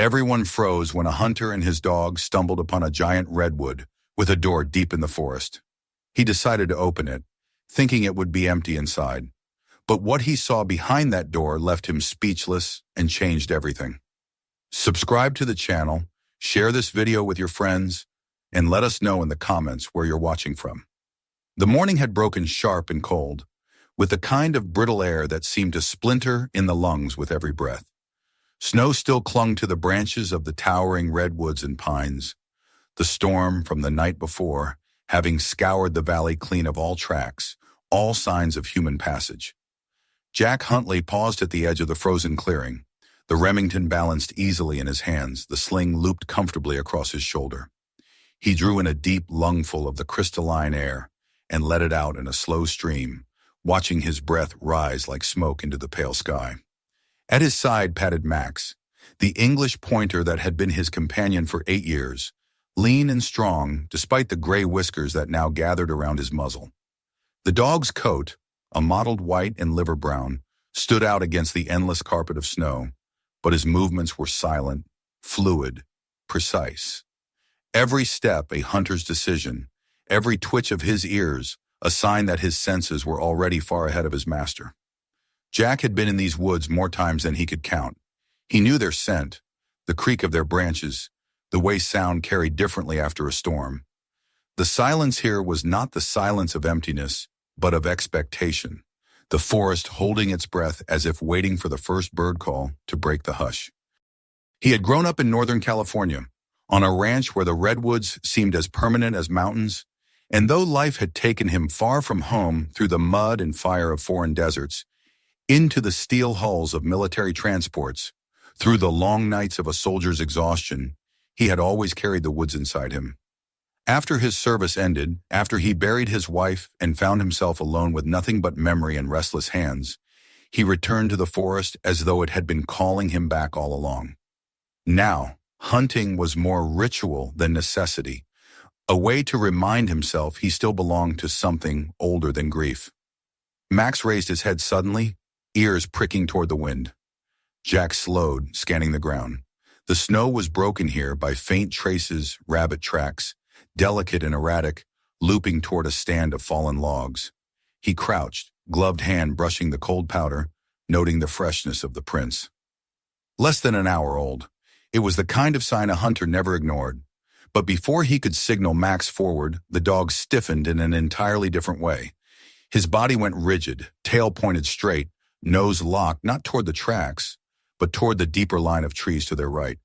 Everyone froze when a hunter and his dog stumbled upon a giant redwood with a door deep in the forest. He decided to open it, thinking it would be empty inside. But what he saw behind that door left him speechless and changed everything. Subscribe to the channel, share this video with your friends, and let us know in the comments where you're watching from. The morning had broken sharp and cold, with a kind of brittle air that seemed to splinter in the lungs with every breath. Snow still clung to the branches of the towering redwoods and pines, the storm from the night before having scoured the valley clean of all tracks, all signs of human passage. Jack Huntley paused at the edge of the frozen clearing. The Remington balanced easily in his hands, the sling looped comfortably across his shoulder. He drew in a deep lungful of the crystalline air and let it out in a slow stream, watching his breath rise like smoke into the pale sky. At his side padded Max, the English pointer that had been his companion for 8 years, lean and strong despite the gray whiskers that now gathered around his muzzle. The dog's coat, a mottled white and liver brown, stood out against the endless carpet of snow, but his movements were silent, fluid, precise. Every step a hunter's decision, every twitch of his ears a sign that his senses were already far ahead of his master. Jack had been in these woods more times than he could count. He knew their scent, the creak of their branches, the way sound carried differently after a storm. The silence here was not the silence of emptiness, but of expectation, the forest holding its breath as if waiting for the first bird call to break the hush. He had grown up in Northern California, on a ranch where the redwoods seemed as permanent as mountains, and though life had taken him far from home through the mud and fire of foreign deserts, into the steel hulls of military transports, through the long nights of a soldier's exhaustion, he had always carried the woods inside him. After his service ended, after he buried his wife and found himself alone with nothing but memory and restless hands, he returned to the forest as though it had been calling him back all along. Now, hunting was more ritual than necessity, a way to remind himself he still belonged to something older than grief. Max raised his head suddenly, ears pricking toward the wind. Jack slowed, scanning the ground. The snow was broken here by faint traces, rabbit tracks, delicate and erratic, looping toward a stand of fallen logs. He crouched, gloved hand brushing the cold powder, noting the freshness of the prints. Less than an hour old. It was the kind of sign a hunter never ignored. But before he could signal Max forward, the dog stiffened in an entirely different way. His body went rigid, tail pointed straight, nose locked not toward the tracks, but toward the deeper line of trees to their right.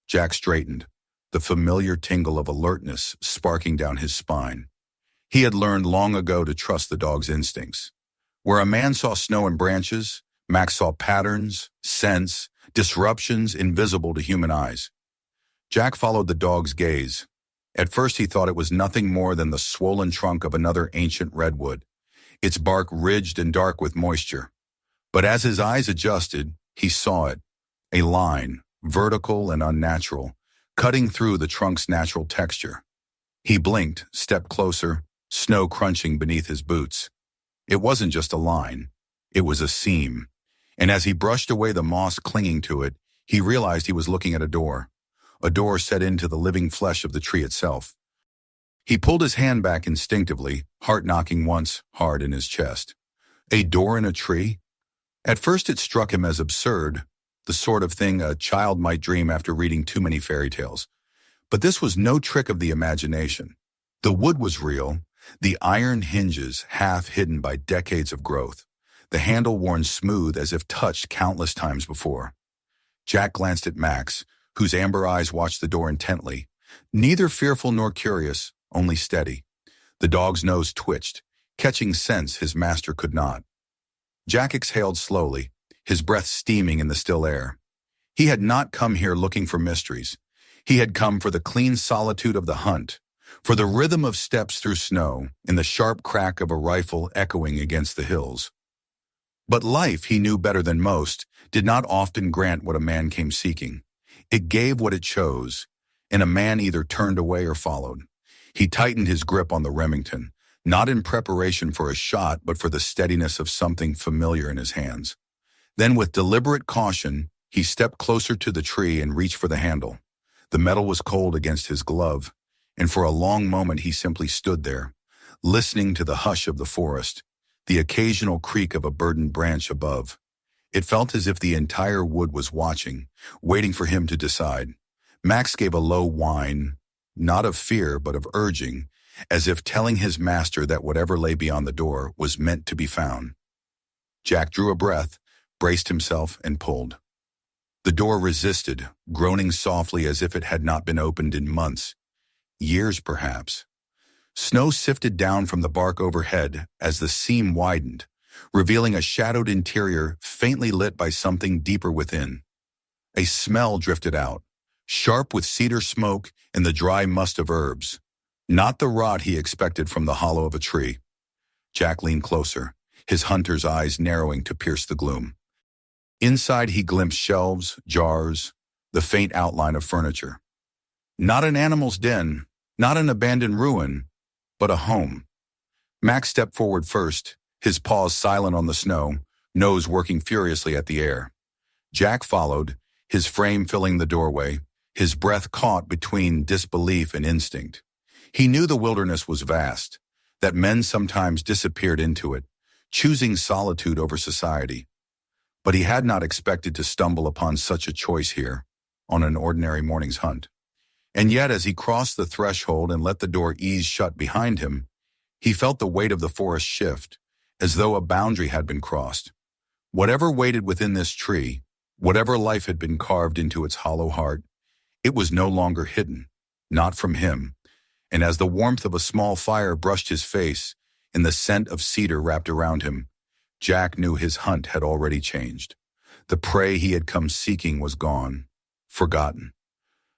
Jack straightened, the familiar tingle of alertness sparking down his spine. He had learned long ago to trust the dog's instincts. Where a man saw snow and branches, Max saw patterns, scents, disruptions invisible to human eyes. Jack followed the dog's gaze. At first he thought it was nothing more than the swollen trunk of another ancient redwood, its bark ridged and dark with moisture. But as his eyes adjusted, he saw it, a line, vertical and unnatural, cutting through the trunk's natural texture. He blinked, stepped closer, snow crunching beneath his boots. It wasn't just a line, it was a seam. And as he brushed away the moss clinging to it, he realized he was looking at a door set into the living flesh of the tree itself. He pulled his hand back instinctively, heart knocking once hard in his chest. A door in a tree? At first it struck him as absurd, the sort of thing a child might dream after reading too many fairy tales. But this was no trick of the imagination. The wood was real, the iron hinges half hidden by decades of growth, the handle worn smooth as if touched countless times before. Jack glanced at Max, whose amber eyes watched the door intently, neither fearful nor curious, only steady. The dog's nose twitched, catching scents his master could not. Jack exhaled slowly, his breath steaming in the still air. He had not come here looking for mysteries. He had come for the clean solitude of the hunt, for the rhythm of steps through snow and the sharp crack of a rifle echoing against the hills. But life, he knew better than most, did not often grant what a man came seeking. It gave what it chose, and a man either turned away or followed. He tightened his grip on the Remington, not in preparation for a shot, but for the steadiness of something familiar in his hands. Then with deliberate caution, He stepped closer to the tree and reached for the handle. The metal was cold against his glove, and for a long moment he simply stood there, listening to the hush of the forest, the occasional creak of a burdened branch above. It felt as if the entire wood was watching, waiting for him to decide. Max gave a low whine, not of fear but of urging, as if telling his master that whatever lay beyond the door was meant to be found. Jack drew a breath, braced himself, and pulled. The door resisted, groaning softly as if it had not been opened in months, years perhaps. Snow sifted down from the bark overhead as the seam widened, revealing a shadowed interior faintly lit by something deeper within. A smell drifted out, sharp with cedar smoke and the dry must of herbs. Not the rot he expected from the hollow of a tree. Jack leaned closer, his hunter's eyes narrowing to pierce the gloom. Inside he glimpsed shelves, jars, the faint outline of furniture. Not an animal's den, not an abandoned ruin, but a home. Max stepped forward first, his paws silent on the snow, nose working furiously at the air. Jack followed, his frame filling the doorway, his breath caught between disbelief and instinct. He knew the wilderness was vast, that men sometimes disappeared into it, choosing solitude over society. But he had not expected to stumble upon such a choice here, on an ordinary morning's hunt. And yet, as he crossed the threshold and let the door ease shut behind him, he felt the weight of the forest shift, as though a boundary had been crossed. Whatever waited within this tree, whatever life had been carved into its hollow heart, it was no longer hidden, not from him. And as the warmth of a small fire brushed his face and the scent of cedar wrapped around him, Jack knew his hunt had already changed. The prey he had come seeking was gone, forgotten.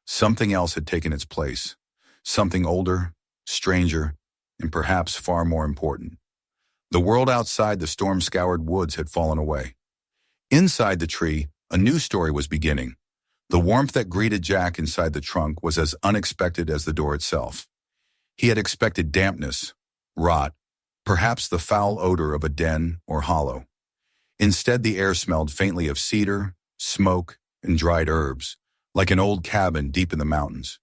Something else had taken its place, something older, stranger, and perhaps far more important. The world outside the storm-scoured woods had fallen away. Inside the tree, a new story was beginning. The warmth that greeted Jack inside the trunk was as unexpected as the door itself. He had expected dampness, rot, perhaps the foul odor of a den or hollow. Instead, the air smelled faintly of cedar, smoke, and dried herbs, like an old cabin deep in the mountains.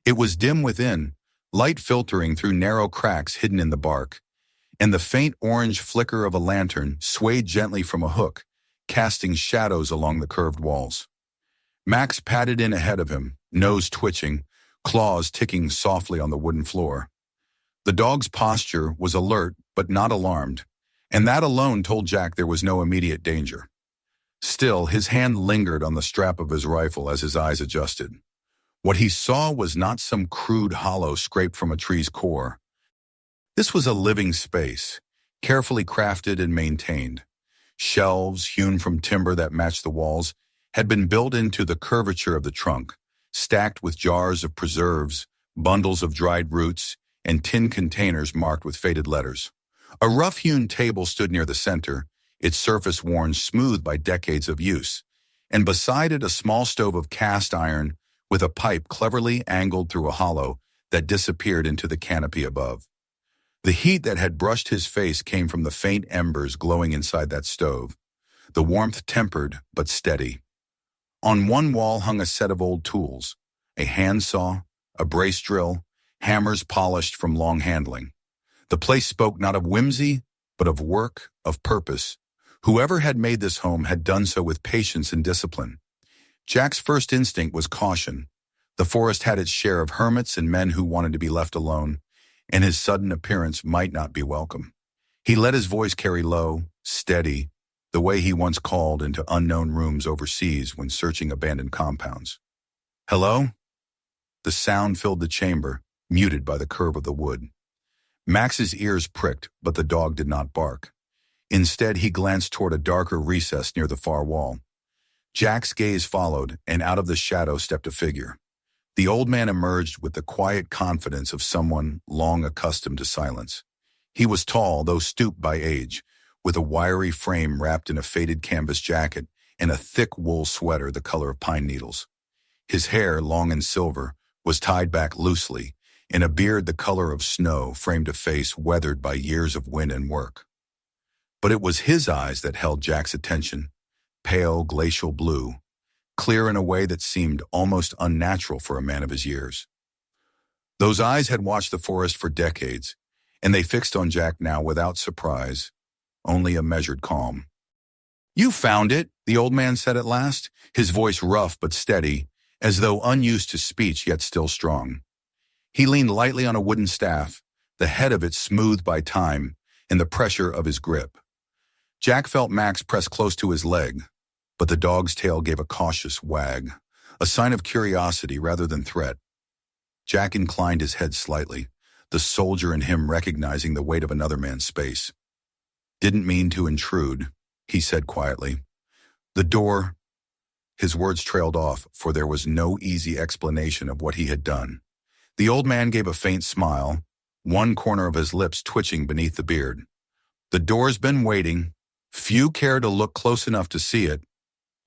It was dim within, light filtering through narrow cracks hidden in the bark, and the faint orange flicker of a lantern swayed gently from a hook, casting shadows along the curved walls. Max padded in ahead of him, nose twitching, claws ticking softly on the wooden floor. The dog's posture was alert but not alarmed, and that alone told Jack there was no immediate danger. Still, his hand lingered on the strap of his rifle as his eyes adjusted. What he saw was not some crude hollow scraped from a tree's core. This was a living space, carefully crafted and maintained. Shelves, hewn from timber that matched the walls, had been built into the curvature of the trunk, stacked with jars of preserves, bundles of dried roots, and tin containers marked with faded letters. A rough-hewn table stood near the center, its surface worn smooth by decades of use, and beside it a small stove of cast iron with a pipe cleverly angled through a hollow that disappeared into the canopy above. The heat that had brushed his face came from the faint embers glowing inside that stove, the warmth tempered but steady. On one wall hung a set of old tools, a handsaw, a brace drill, hammers polished from long handling. The place spoke not of whimsy, but of work, of purpose. Whoever had made this home had done so with patience and discipline. Jack's first instinct was caution. The forest had its share of hermits and men who wanted to be left alone, and his sudden appearance might not be welcome. He let his voice carry low, steady, the way he once called into unknown rooms overseas when searching abandoned compounds. "Hello?" The sound filled the chamber, muted by the curve of the wood. Max's ears pricked, but the dog did not bark. Instead, he glanced toward a darker recess near the far wall. Jack's gaze followed, and out of the shadow stepped a figure. The old man emerged with the quiet confidence of someone long accustomed to silence. He was tall, though stooped by age, with a wiry frame wrapped in a faded canvas jacket and a thick wool sweater the color of pine needles. His hair, long and silver, was tied back loosely, and a beard the color of snow framed a face weathered by years of wind and work. But it was his eyes that held Jack's attention, pale glacial blue, clear in a way that seemed almost unnatural for a man of his years. Those eyes had watched the forest for decades, and they fixed on Jack now without surprise, only a measured calm. "You found it," the old man said at last, his voice rough but steady, as though unused to speech yet still strong. He leaned lightly on a wooden staff, the head of it smoothed by time and the pressure of his grip. Jack felt Max press close to his leg, but the dog's tail gave a cautious wag, a sign of curiosity rather than threat. Jack inclined his head slightly, the soldier in him recognizing the weight of another man's space. "Didn't mean to intrude," he said quietly. "The door—" His words trailed off, for there was no easy explanation of what he had done. The old man gave a faint smile, one corner of his lips twitching beneath the beard. "The door's been waiting. Few care to look close enough to see it."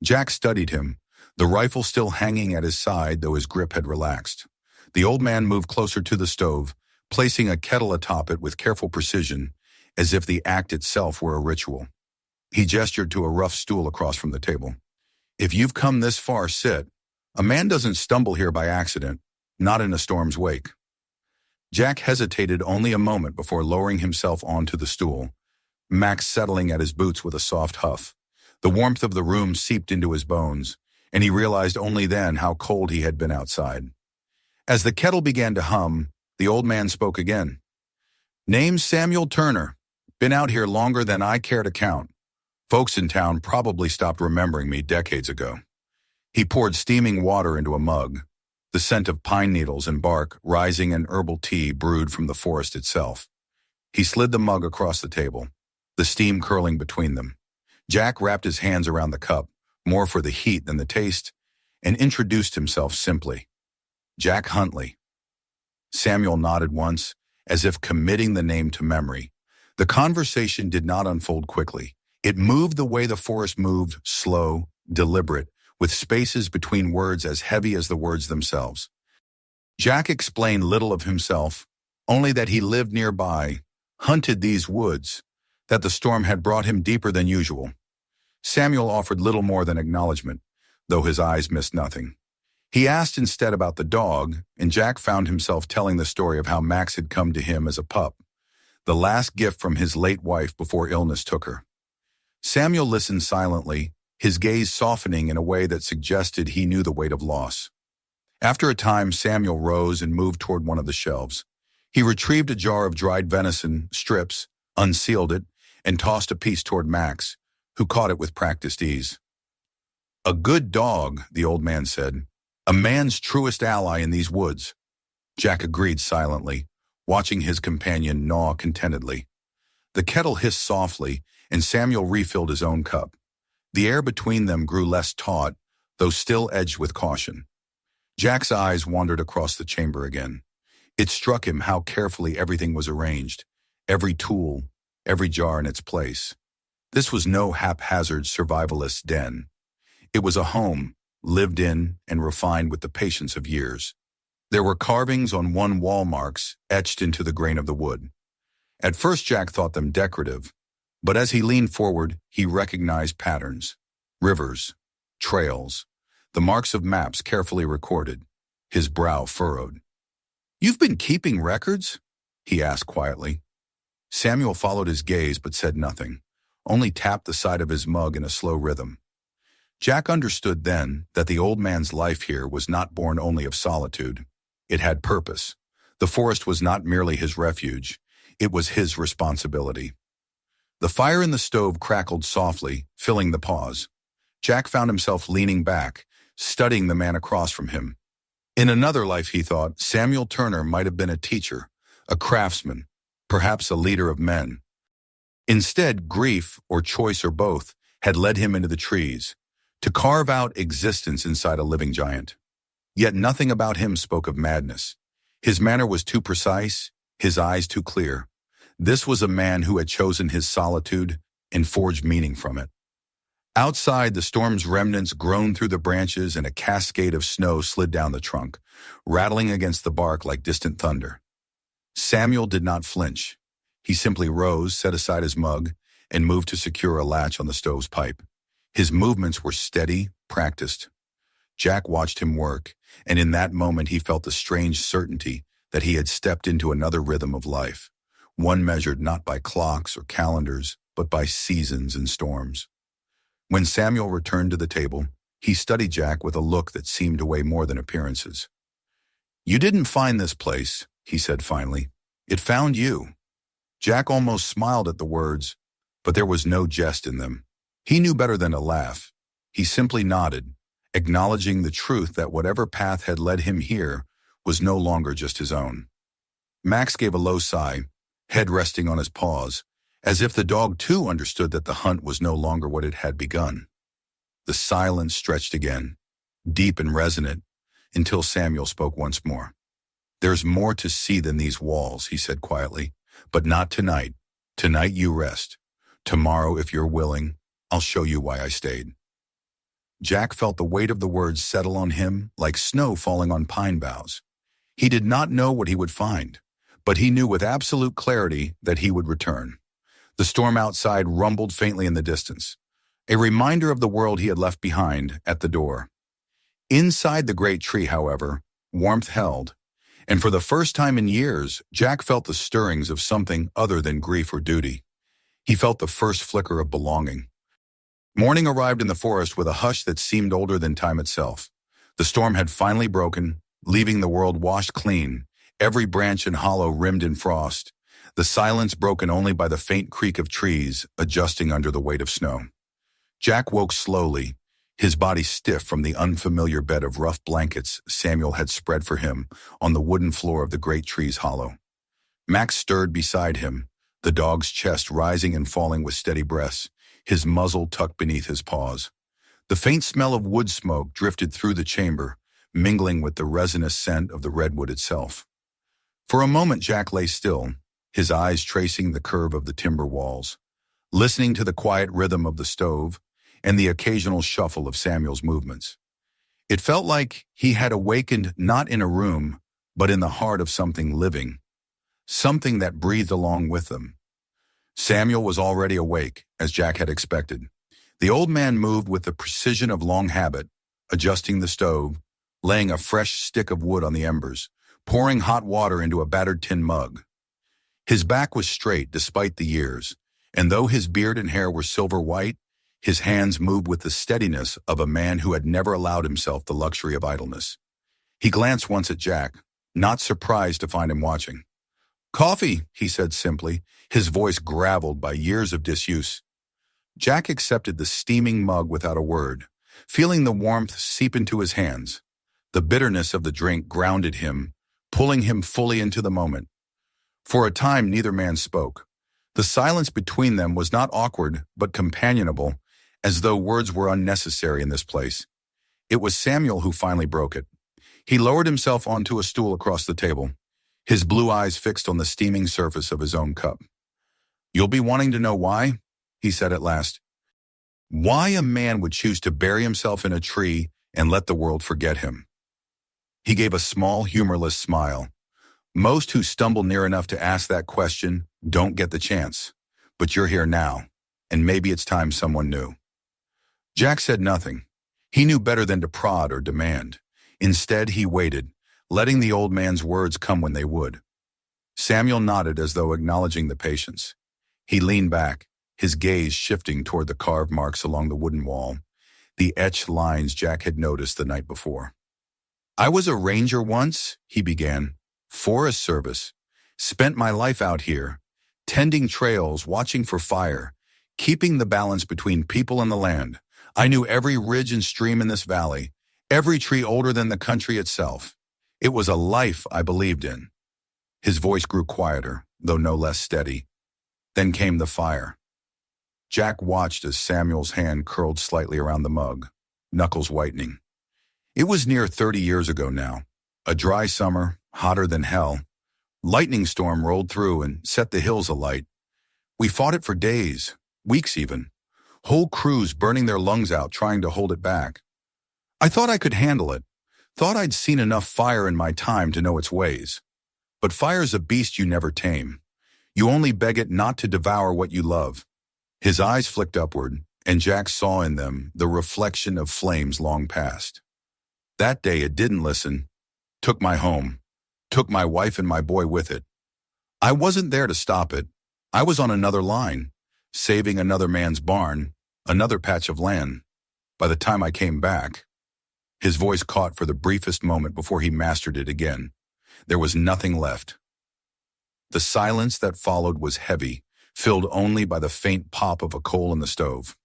Jack studied him, the rifle still hanging at his side, though his grip had relaxed. The old man moved closer to the stove, placing a kettle atop it with careful precision, as if the act itself were a ritual. He gestured to a rough stool across from the table. "If you've come this far, sit. A man doesn't stumble here by accident, not in a storm's wake." Jack hesitated only a moment before lowering himself onto the stool, Max settling at his boots with a soft huff. The warmth of the room seeped into his bones, and he realized only then how cold he had been outside. As the kettle began to hum, the old man spoke again. "Name's Samuel Turner. Been out here longer than I care to count. Folks in town probably stopped remembering me decades ago." He poured steaming water into a mug, the scent of pine needles and bark rising in herbal tea brewed from the forest itself. He slid the mug across the table, the steam curling between them. Jack wrapped his hands around the cup, more for the heat than the taste, and introduced himself simply. "Jack Huntley." Samuel nodded once, as if committing the name to memory. The conversation did not unfold quickly. It moved the way the forest moved, slow, deliberate, with spaces between words as heavy as the words themselves. Jack explained little of himself, only that he lived nearby, hunted these woods, that the storm had brought him deeper than usual. Samuel offered little more than acknowledgement, though his eyes missed nothing. He asked instead about the dog, and Jack found himself telling the story of how Max had come to him as a pup, the last gift from his late wife before illness took her. Samuel listened silently, his gaze softening in a way that suggested he knew the weight of loss. After a time, Samuel rose and moved toward one of the shelves. He retrieved a jar of dried venison, strips, unsealed it, and tossed a piece toward Max, who caught it with practiced ease. "A good dog," the old man said. "A man's truest ally in these woods." Jack agreed silently, watching his companion gnaw contentedly. The kettle hissed softly, and Samuel refilled his own cup. The air between them grew less taut, though still edged with caution. Jack's eyes wandered across the chamber again. It struck him how carefully everything was arranged, every tool, every jar in its place. This was no haphazard survivalist's den. It was a home, lived in and refined with the patience of years. There were carvings on one wall, marks etched into the grain of the wood. At first Jack thought them decorative, but as he leaned forward, he recognized patterns, rivers, trails, the marks of maps carefully recorded, his brow furrowed. "You've been keeping records?" he asked quietly. Samuel followed his gaze but said nothing, only tapped the side of his mug in a slow rhythm. Jack understood then that the old man's life here was not born only of solitude. It had purpose. The forest was not merely his refuge. It was his responsibility. The fire in the stove crackled softly, filling the pause. Jack found himself leaning back, studying the man across from him. In another life, he thought, Samuel Turner might have been a teacher, a craftsman, perhaps a leader of men. Instead, grief, or choice or both, had led him into the trees, to carve out existence inside a living giant. Yet nothing about him spoke of madness. His manner was too precise, his eyes too clear. This was a man who had chosen his solitude and forged meaning from it. Outside, the storm's remnants groaned through the branches and a cascade of snow slid down the trunk, rattling against the bark like distant thunder. Samuel did not flinch. He simply rose, set aside his mug, and moved to secure a latch on the stove's pipe. His movements were steady, practiced. Jack watched him work, and in that moment he felt the strange certainty that he had stepped into another rhythm of life, one measured not by clocks or calendars, but by seasons and storms. When Samuel returned to the table, he studied Jack with a look that seemed to weigh more than appearances. "You didn't find this place," he said finally. "It found you." Jack almost smiled at the words, but there was no jest in them. He knew better than to laugh. He simply nodded, acknowledging the truth that whatever path had led him here was no longer just his own. Max gave a low sigh, head resting on his paws, as if the dog too understood that the hunt was no longer what it had begun. The silence stretched again, deep and resonant, until Samuel spoke once more. "There's more to see than these walls," he said quietly, "but not tonight. Tonight you rest. Tomorrow, if you're willing, I'll show you why I stayed." Jack felt the weight of the words settle on him like snow falling on pine boughs. He did not know what he would find, but he knew with absolute clarity that he would return. The storm outside rumbled faintly in the distance, a reminder of the world he had left behind at the door. Inside the great tree, however, warmth held, and for the first time in years, Jack felt the stirrings of something other than grief or duty. He felt the first flicker of belonging. Morning arrived in the forest with a hush that seemed older than time itself. The storm had finally broken, leaving the world washed clean, every branch and hollow rimmed in frost, the silence broken only by the faint creak of trees adjusting under the weight of snow. Jack woke slowly, his body stiff from the unfamiliar bed of rough blankets Samuel had spread for him on the wooden floor of the great tree's hollow. Max stirred beside him, the dog's chest rising and falling with steady breaths, his muzzle tucked beneath his paws. The faint smell of wood smoke drifted through the chamber, mingling with the resinous scent of the redwood itself. For a moment Jack lay still, his eyes tracing the curve of the timber walls, listening to the quiet rhythm of the stove and the occasional shuffle of Samuel's movements. It felt like he had awakened not in a room, but in the heart of something living, something that breathed along with them. Samuel was already awake, as Jack had expected. The old man moved with the precision of long habit, adjusting the stove, laying a fresh stick of wood on the embers, pouring hot water into a battered tin mug. His back was straight despite the years, and though his beard and hair were silver white, his hands moved with the steadiness of a man who had never allowed himself the luxury of idleness. He glanced once at Jack, not surprised to find him watching. "Coffee," he said simply, his voice graveled by years of disuse. Jack accepted the steaming mug without a word, feeling the warmth seep into his hands. The bitterness of the drink grounded him, pulling him fully into the moment. For a time, neither man spoke. The silence between them was not awkward, but companionable, as though words were unnecessary in this place. It was Samuel who finally broke it. He lowered himself onto a stool across the table, his blue eyes fixed on the steaming surface of his own cup. "You'll be wanting to know why?" he said at last. "Why a man would choose to bury himself in a tree and let the world forget him." He gave a small, humorless smile. Most who stumble near enough to ask that question don't get the chance. But you're here now, and maybe it's time someone knew. Jack said nothing. He knew better than to prod or demand. Instead, he waited, letting the old man's words come when they would. Samuel nodded as though acknowledging the patience. He leaned back, his gaze shifting toward the carved marks along the wooden wall, the etched lines Jack had noticed the night before. "I was a ranger once," he began. "Forest Service. Spent my life out here, tending trails, watching for fire, keeping the balance between people and the land. I knew every ridge and stream in this valley, every tree older than the country itself. It was a life I believed in." His voice grew quieter, though no less steady. Then came the fire. Jack watched as Samuel's hand curled slightly around the mug, knuckles whitening. It was near 30 years ago now. A dry summer, hotter than hell. Lightning storm rolled through and set the hills alight. We fought it for days, weeks even. Whole crews burning their lungs out trying to hold it back. I thought I could handle it. Thought I'd seen enough fire in my time to know its ways. But fire's a beast you never tame. You only beg it not to devour what you love. His eyes flicked upward, and Jack saw in them the reflection of flames long past. That day it didn't listen, took my home, took my wife and my boy with it. I wasn't there to stop it. I was on another line, saving another man's barn, another patch of land. By the time I came back, his voice caught for the briefest moment before he mastered it again. There was nothing left. The silence that followed was heavy, filled only by the faint pop of a coal in the stove.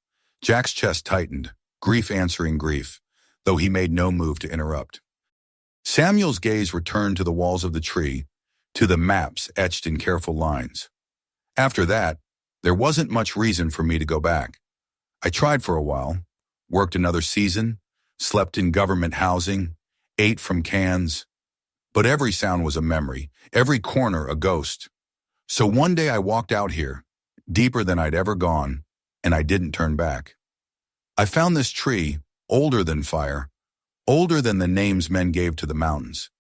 Jack's chest tightened, grief answering grief, though he made no move to interrupt. Samuel's gaze returned to the walls of the tree, to the maps etched in careful lines. After that, there wasn't much reason for me to go back. I tried for a while, worked another season, slept in government housing, ate from cans. But every sound was a memory, every corner a ghost. So one day I walked out here, deeper than I'd ever gone, and I didn't turn back. I found this tree, older than fire, older than the names men gave to the mountains,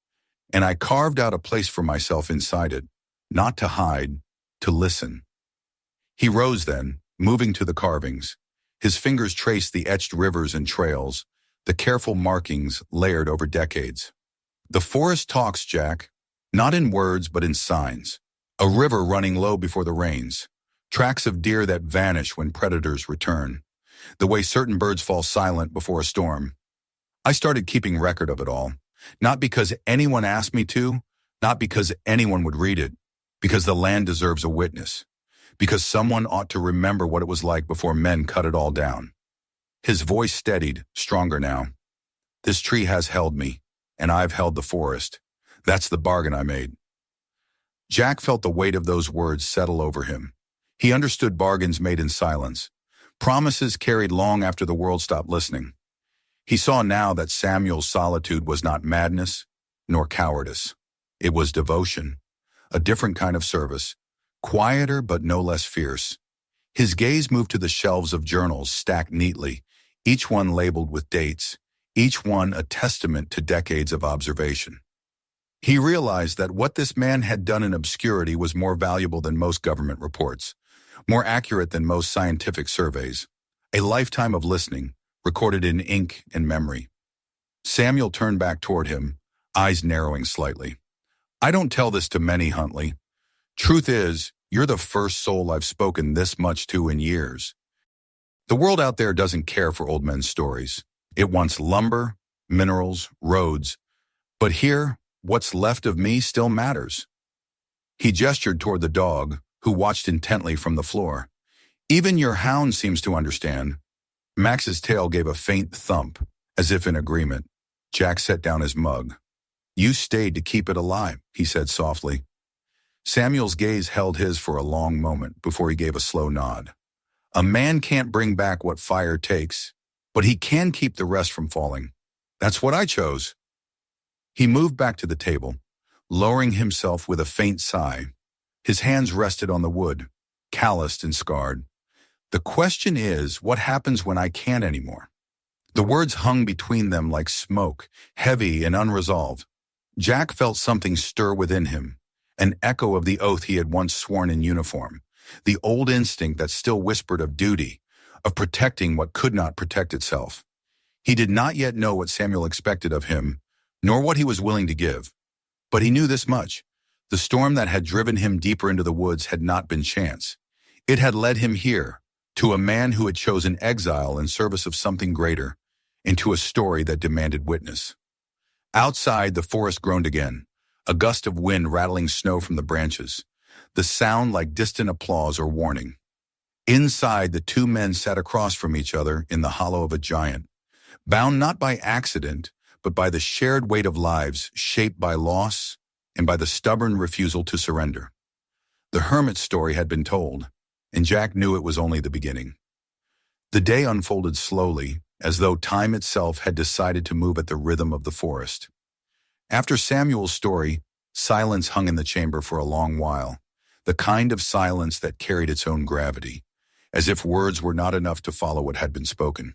and I carved out a place for myself inside it, not to hide, to listen. He rose then, moving to the carvings. His fingers traced the etched rivers and trails, the careful markings layered over decades. The forest talks, Jack, not in words but in signs. A river running low before the rains, tracks of deer that vanish when predators return, the way certain birds fall silent before a storm. I started keeping record of it all, not because anyone asked me to, not because anyone would read it, because the land deserves a witness, because someone ought to remember what it was like before men cut it all down. His voice steadied, stronger now. This tree has held me, and I've held the forest. That's the bargain I made. Jack felt the weight of those words settle over him. He understood bargains made in silence, promises carried long after the world stopped listening. He saw now that Samuel's solitude was not madness, nor cowardice. It was devotion, a different kind of service, quieter but no less fierce. His gaze moved to the shelves of journals stacked neatly, each one labeled with dates, each one a testament to decades of observation. He realized that what this man had done in obscurity was more valuable than most government reports, more accurate than most scientific surveys, a lifetime of listening, recorded in ink and memory. Samuel turned back toward him, eyes narrowing slightly. I don't tell this to many, Huntley. Truth is, you're the first soul I've spoken this much to in years. The world out there doesn't care for old men's stories. It wants lumber, minerals, roads. But here, what's left of me still matters. He gestured toward the dog, who watched intently from the floor. Even your hound seems to understand. Max's tail gave a faint thump, as if in agreement. Jack set down his mug. You stayed to keep it alive, he said softly. Samuel's gaze held his for a long moment before he gave a slow nod. A man can't bring back what fire takes, but he can keep the rest from falling. That's what I chose. He moved back to the table, lowering himself with a faint sigh. His hands rested on the wood, calloused and scarred. The question is, what happens when I can't anymore? The words hung between them like smoke, heavy and unresolved. Jack felt something stir within him, an echo of the oath he had once sworn in uniform, the old instinct that still whispered of duty, of protecting what could not protect itself. He did not yet know what Samuel expected of him, nor what he was willing to give. But he knew this much. The storm that had driven him deeper into the woods had not been chance. It had led him here, to a man who had chosen exile in service of something greater, into a story that demanded witness. Outside, the forest groaned again, a gust of wind rattling snow from the branches, the sound like distant applause or warning. Inside, the two men sat across from each other in the hollow of a giant, bound not by accident, but by the shared weight of lives shaped by loss and by the stubborn refusal to surrender. The hermit's story had been told, and Jack knew it was only the beginning. The day unfolded slowly, as though time itself had decided to move at the rhythm of the forest. After Samuel's story, silence hung in the chamber for a long while, the kind of silence that carried its own gravity, as if words were not enough to follow what had been spoken.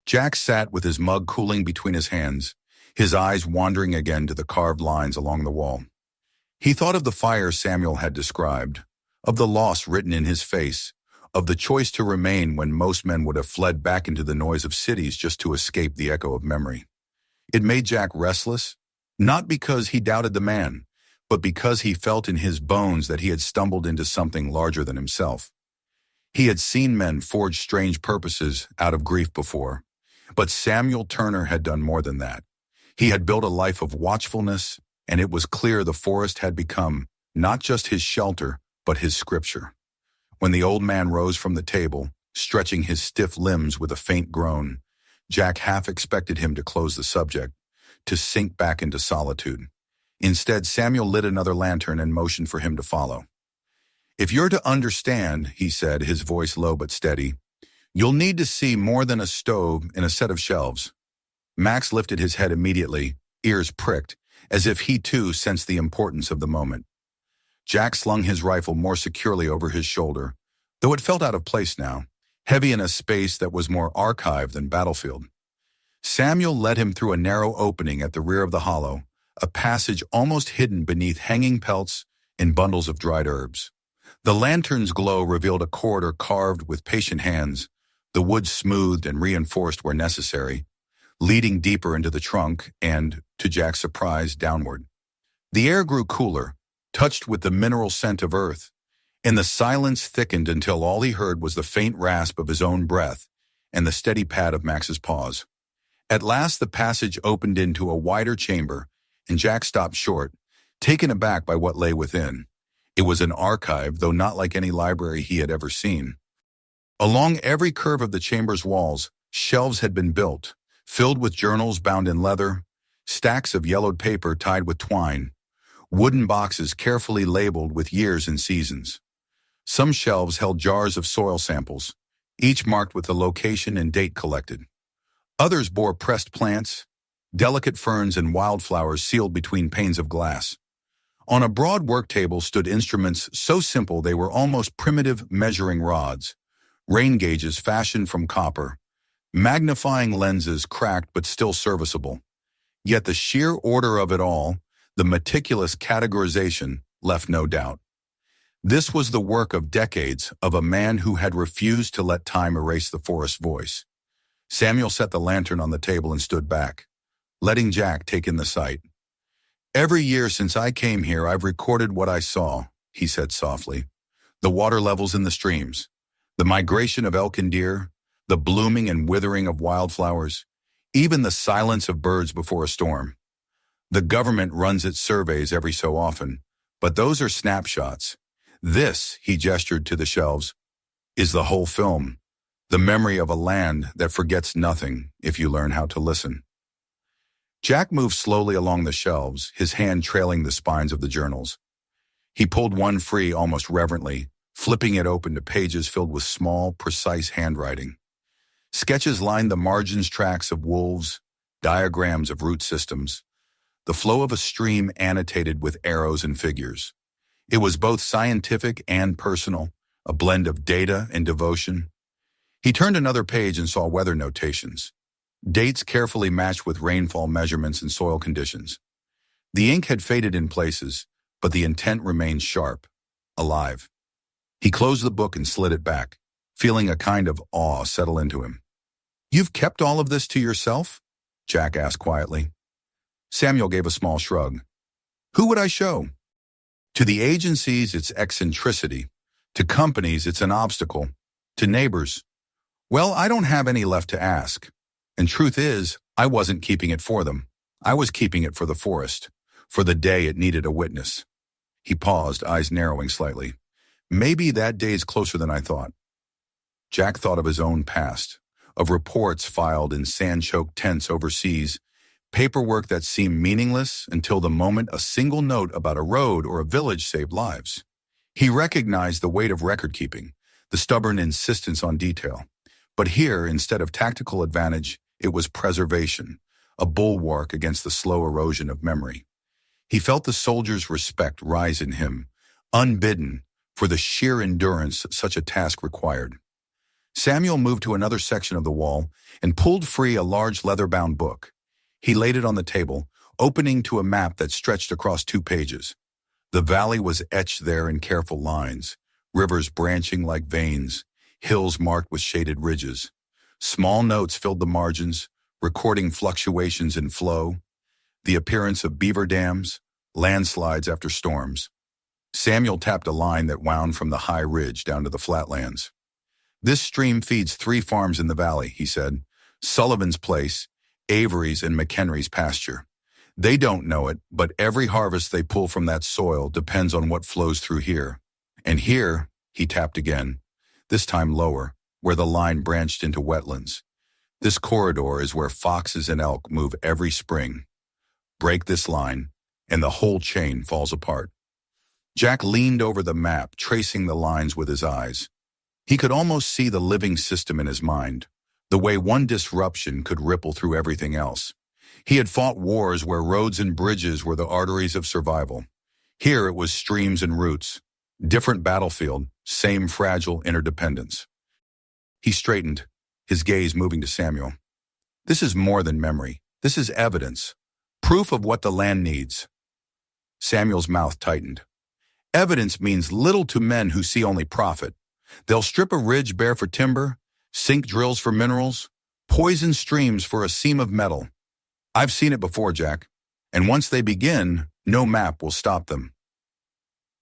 Jack sat with his mug cooling between his hands, his eyes wandering again to the carved lines along the wall. He thought of the fire Samuel had described, of the loss written in his face, of the choice to remain when most men would have fled back into the noise of cities just to escape the echo of memory. It made Jack restless, not because he doubted the man, but because he felt in his bones that he had stumbled into something larger than himself. He had seen men forge strange purposes out of grief before, but Samuel Turner had done more than that. He had built a life of watchfulness, and it was clear the forest had become not just his shelter, but his scripture. When the old man rose from the table, stretching his stiff limbs with a faint groan, Jack half expected him to close the subject, to sink back into solitude. Instead, Samuel lit another lantern and motioned for him to follow. "If you're to understand," he said, his voice low but steady, "you'll need to see more than a stove and a set of shelves." Max lifted his head immediately, ears pricked, as if he too sensed the importance of the moment. Jack slung his rifle more securely over his shoulder, though it felt out of place now, heavy in a space that was more archive than battlefield. Samuel led him through a narrow opening at the rear of the hollow, a passage almost hidden beneath hanging pelts and bundles of dried herbs. The lantern's glow revealed a corridor carved with patient hands, the wood smoothed and reinforced where necessary, leading deeper into the trunk and, to Jack's surprise, downward. The air grew cooler, touched with the mineral scent of earth, and the silence thickened until all he heard was the faint rasp of his own breath and the steady pad of Max's paws. At last the passage opened into a wider chamber, and Jack stopped short, taken aback by what lay within. It was an archive, though not like any library he had ever seen. Along every curve of the chamber's walls, shelves had been built, filled with journals bound in leather, stacks of yellowed paper tied with twine, wooden boxes carefully labeled with years and seasons. Some shelves held jars of soil samples, each marked with the location and date collected. Others bore pressed plants, delicate ferns and wildflowers sealed between panes of glass. On a broad work table stood instruments so simple they were almost primitive measuring rods, rain gauges fashioned from copper, magnifying lenses cracked but still serviceable. Yet the sheer order of it all, the meticulous categorization, left no doubt. This was the work of decades of a man who had refused to let time erase the forest's voice. Samuel set the lantern on the table and stood back, letting Jack take in the sight. "Every year since I came here, I've recorded what I saw," he said softly. "The water levels in the streams, the migration of elk and deer, the blooming and withering of wildflowers, even the silence of birds before a storm. The government runs its surveys every so often, but those are snapshots. This," he gestured to the shelves, "is the whole film, the memory of a land that forgets nothing if you learn how to listen." Jack moved slowly along the shelves, his hand trailing the spines of the journals. He pulled one free almost reverently, flipping it open to pages filled with small, precise handwriting. Sketches lined the margins, tracks of wolves, diagrams of root systems, the flow of a stream annotated with arrows and figures. It was both scientific and personal, a blend of data and devotion. He turned another page and saw weather notations, dates carefully matched with rainfall measurements and soil conditions. The ink had faded in places, but the intent remained sharp, alive. He closed the book and slid it back, feeling a kind of awe settle into him. "You've kept all of this to yourself?" Jack asked quietly. Samuel gave a small shrug. "Who would I show? To the agencies, it's eccentricity. To companies, it's an obstacle. To neighbors, well, I don't have any left to ask. And truth is, I wasn't keeping it for them. I was keeping it for the forest, for the day it needed a witness." He paused, eyes narrowing slightly. "Maybe that day's closer than I thought." Jack thought of his own past, of reports filed in sand-choked tents overseas, paperwork that seemed meaningless until the moment a single note about a road or a village saved lives. He recognized the weight of record-keeping, the stubborn insistence on detail. But here, instead of tactical advantage, it was preservation, a bulwark against the slow erosion of memory. He felt the soldier's respect rise in him, unbidden, for the sheer endurance such a task required. Samuel moved to another section of the wall and pulled free a large leather-bound book. He laid it on the table, opening to a map that stretched across 2 pages. The valley was etched there in careful lines, rivers branching like veins, hills marked with shaded ridges. Small notes filled the margins, recording fluctuations in flow, the appearance of beaver dams, landslides after storms. Samuel tapped a line that wound from the high ridge down to the flatlands. "This stream feeds 3 farms in the valley," he said. "Sullivan's Place, Avery's, and McHenry's pasture. They don't know it, but every harvest they pull from that soil depends on what flows through here. And here," he tapped again, this time lower, where the line branched into wetlands. "This corridor is where foxes and elk move every spring. Break this line, and the whole chain falls apart." Jack leaned over the map, tracing the lines with his eyes. He could almost see the living system in his mind, the way one disruption could ripple through everything else. He had fought wars where roads and bridges were the arteries of survival. Here it was streams and roots. Different battlefield, same fragile interdependence. He straightened, his gaze moving to Samuel. "This is more than memory. This is evidence. Proof of what the land needs." Samuel's mouth tightened. "Evidence means little to men who see only profit. They'll strip a ridge bare for timber, sink drills for minerals, poison streams for a seam of metal. I've seen it before, Jack, and once they begin, no map will stop them."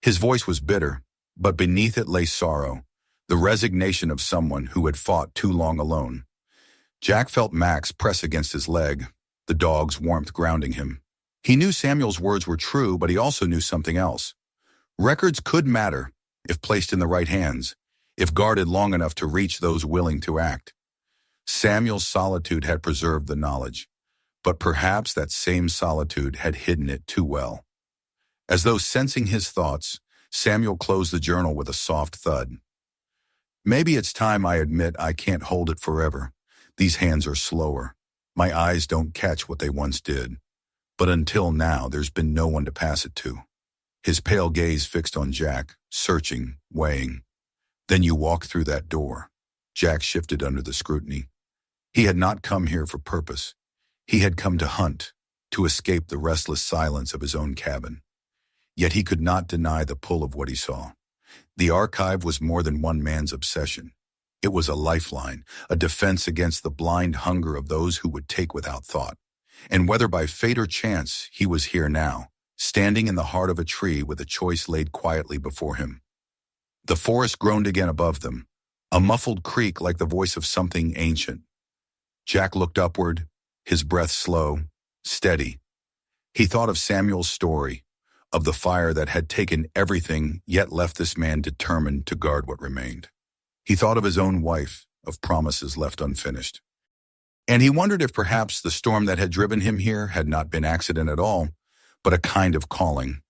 His voice was bitter, but beneath it lay sorrow, the resignation of someone who had fought too long alone. Jack felt Max press against his leg, the dog's warmth grounding him. He knew Samuel's words were true, but he also knew something else. Records could matter, if placed in the right hands, if guarded long enough to reach those willing to act. Samuel's solitude had preserved the knowledge, but perhaps that same solitude had hidden it too well. As though sensing his thoughts, Samuel closed the journal with a soft thud. "Maybe it's time I admit I can't hold it forever. These hands are slower. My eyes don't catch what they once did. But until now, there's been no one to pass it to." His pale gaze fixed on Jack, searching, weighing. "Then you walk through that door." Jack shifted under the scrutiny. He had not come here for purpose. He had come to hunt, to escape the restless silence of his own cabin. Yet he could not deny the pull of what he saw. The archive was more than one man's obsession. It was a lifeline, a defense against the blind hunger of those who would take without thought. And whether by fate or chance, he was here now, standing in the heart of a tree with a choice laid quietly before him. The forest groaned again above them, a muffled creak like the voice of something ancient. Jack looked upward, his breath slow, steady. He thought of Samuel's story, of the fire that had taken everything yet left this man determined to guard what remained. He thought of his own wife, of promises left unfinished. And he wondered if perhaps the storm that had driven him here had not been accident at all, but a kind of calling.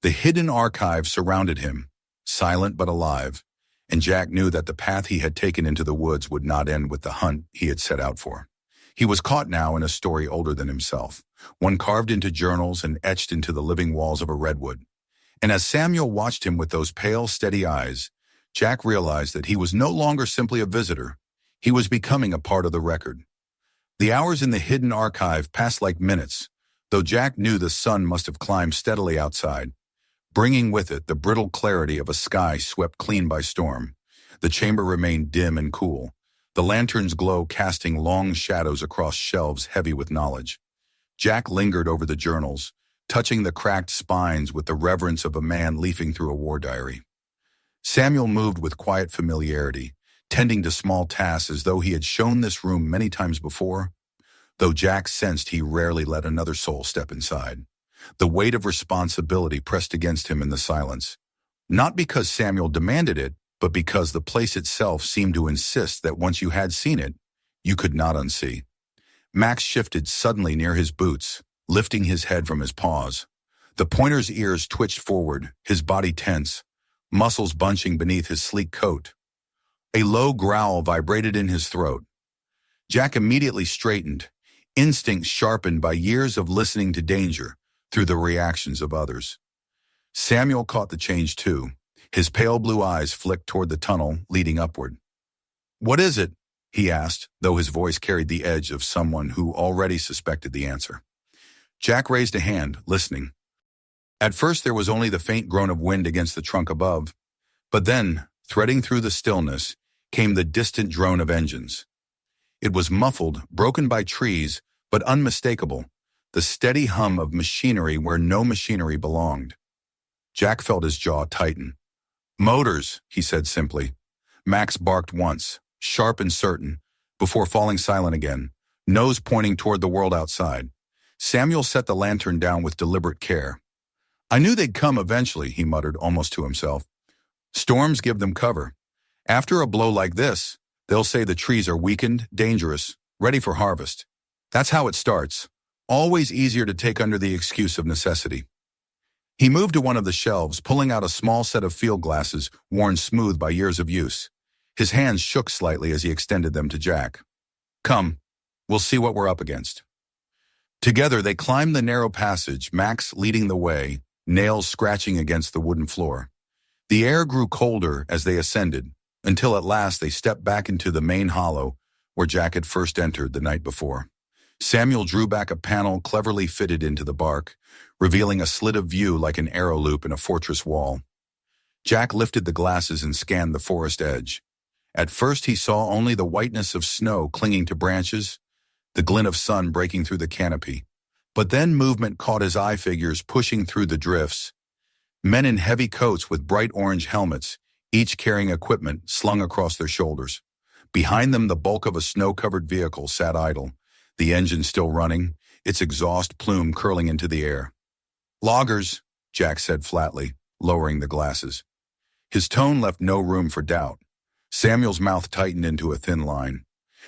The hidden archive surrounded him, silent but alive, and Jack knew that the path he had taken into the woods would not end with the hunt he had set out for. He was caught now in a story older than himself, one carved into journals and etched into the living walls of a redwood. And as Samuel watched him with those pale, steady eyes, Jack realized that he was no longer simply a visitor. He was becoming a part of the record. The hours in the hidden archive passed like minutes, though Jack knew the sun must have climbed steadily outside, bringing with it the brittle clarity of a sky swept clean by storm. The chamber remained dim and cool, the lantern's glow casting long shadows across shelves heavy with knowledge. Jack lingered over the journals, touching the cracked spines with the reverence of a man leafing through a war diary. Samuel moved with quiet familiarity, tending to small tasks as though he had shown this room many times before, though Jack sensed he rarely let another soul step inside. The weight of responsibility pressed against him in the silence, not because Samuel demanded it, but because the place itself seemed to insist that once you had seen it, you could not unsee. Max shifted suddenly near his boots, lifting his head from his paws. The pointer's ears twitched forward, his body tense, muscles bunching beneath his sleek coat. A low growl vibrated in his throat. Jack immediately straightened, instincts sharpened by years of listening to danger through the reactions of others. Samuel caught the change too. His pale blue eyes flicked toward the tunnel leading upward. "What is it?" he asked, though his voice carried the edge of someone who already suspected the answer. Jack raised a hand, listening. At first there was only the faint groan of wind against the trunk above, but then, threading through the stillness, came the distant drone of engines. It was muffled, broken by trees, but unmistakable, the steady hum of machinery where no machinery belonged. Jack felt his jaw tighten. "Motors," he said simply. Max barked once, sharp and certain, before falling silent again, nose pointing toward the world outside. Samuel set the lantern down with deliberate care. "I knew they'd come eventually," he muttered almost to himself. "Storms give them cover. After a blow like this, they'll say the trees are weakened, dangerous, ready for harvest. That's how it starts. Always easier to take under the excuse of necessity." He moved to one of the shelves, pulling out a small set of field glasses worn smooth by years of use. His hands shook slightly as he extended them to Jack. "Come, we'll see what we're up against." Together they climbed the narrow passage, Max leading the way, nails scratching against the wooden floor. The air grew colder as they ascended, until at last they stepped back into the main hollow where Jack had first entered the night before. Samuel drew back a panel cleverly fitted into the bark, revealing a slit of view like an arrow loop in a fortress wall. Jack lifted the glasses and scanned the forest edge. At first he saw only the whiteness of snow clinging to branches, the glint of sun breaking through the canopy. But then movement caught his eye, figures pushing through the drifts. Men in heavy coats with bright orange helmets, each carrying equipment slung across their shoulders. Behind them the bulk of a snow-covered vehicle sat idle, the engine still running, its exhaust plume curling into the air. "Loggers," Jack said flatly, lowering the glasses. His tone left no room for doubt. Samuel's mouth tightened into a thin line.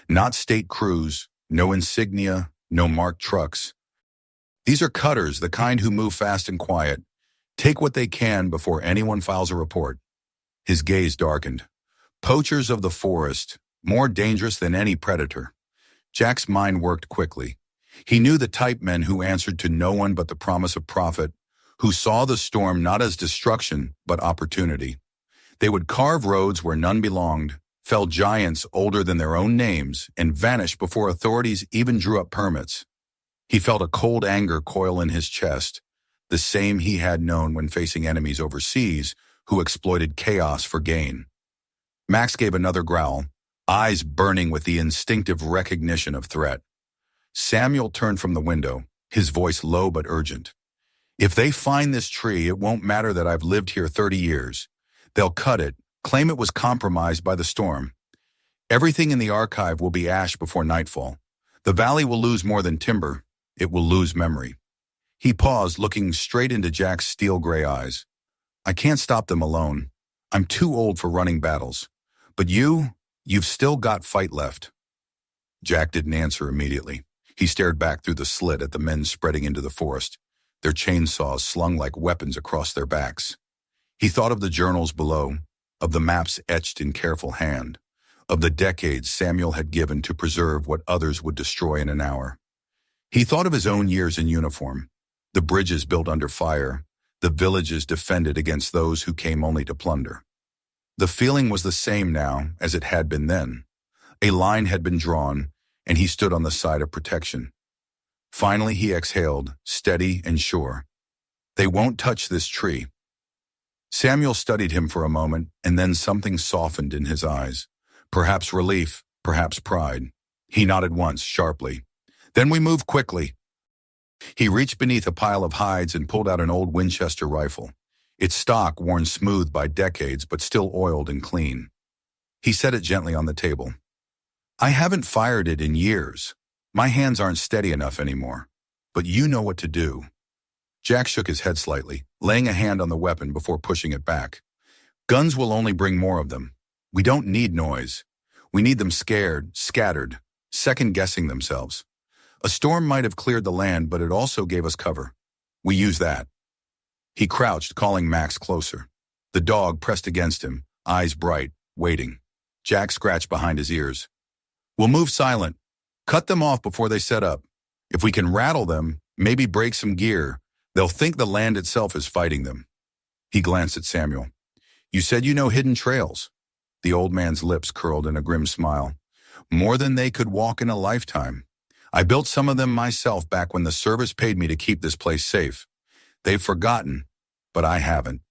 "Not state crews, no insignia, no marked trucks. These are cutters, the kind who move fast and quiet. Take what they can before anyone files a report." His gaze darkened. Poachers of the forest, more dangerous than any predator. Jack's mind worked quickly. He knew the type, men who answered to no one but the promise of profit, who saw the storm not as destruction but opportunity. They would carve roads where none belonged, fell giants older than their own names, and vanish before authorities even drew up permits. He felt a cold anger coil in his chest, the same he had known when facing enemies overseas who exploited chaos for gain. Max gave another growl, eyes burning with the instinctive recognition of threat. Samuel turned from the window, his voice low but urgent. "If they find this tree, it won't matter that I've lived here 30 years. They'll cut it, claim it was compromised by the storm. Everything in the archive will be ash before nightfall. The valley will lose more than timber. It will lose memory." He paused, looking straight into Jack's steel-gray eyes. "I can't stop them alone. I'm too old for running battles. But you've still got fight left." Jack didn't answer immediately. He stared back through the slit at the men spreading into the forest, their chainsaws slung like weapons across their backs. He thought of the journals below, of the maps etched in careful hand, of the decades Samuel had given to preserve what others would destroy in an hour. He thought of his own years in uniform, the bridges built under fire, the villages defended against those who came only to plunder. The feeling was the same now as it had been then. A line had been drawn, and he stood on the side of protection. Finally he exhaled, steady and sure. "They won't touch this tree." Samuel studied him for a moment, and then something softened in his eyes. Perhaps relief, perhaps pride. He nodded once, sharply. "Then we move quickly." He reached beneath a pile of hides and pulled out an old Winchester rifle, its stock worn smooth by decades but still oiled and clean. He set it gently on the table. "I haven't fired it in years. My hands aren't steady enough anymore. But you know what to do." Jack shook his head slightly, laying a hand on the weapon before pushing it back. "Guns will only bring more of them. We don't need noise. We need them scared, scattered, second-guessing themselves. A storm might have cleared the land, but it also gave us cover. We use that." He crouched, calling Max closer. The dog pressed against him, eyes bright, waiting. Jack scratched behind his ears. "We'll move silent. Cut them off before they set up. If we can rattle them, maybe break some gear, they'll think the land itself is fighting them." He glanced at Samuel. "You said you know hidden trails." The old man's lips curled in a grim smile. "More than they could walk in a lifetime. I built some of them myself back when the service paid me to keep this place safe. They've forgotten, but I haven't."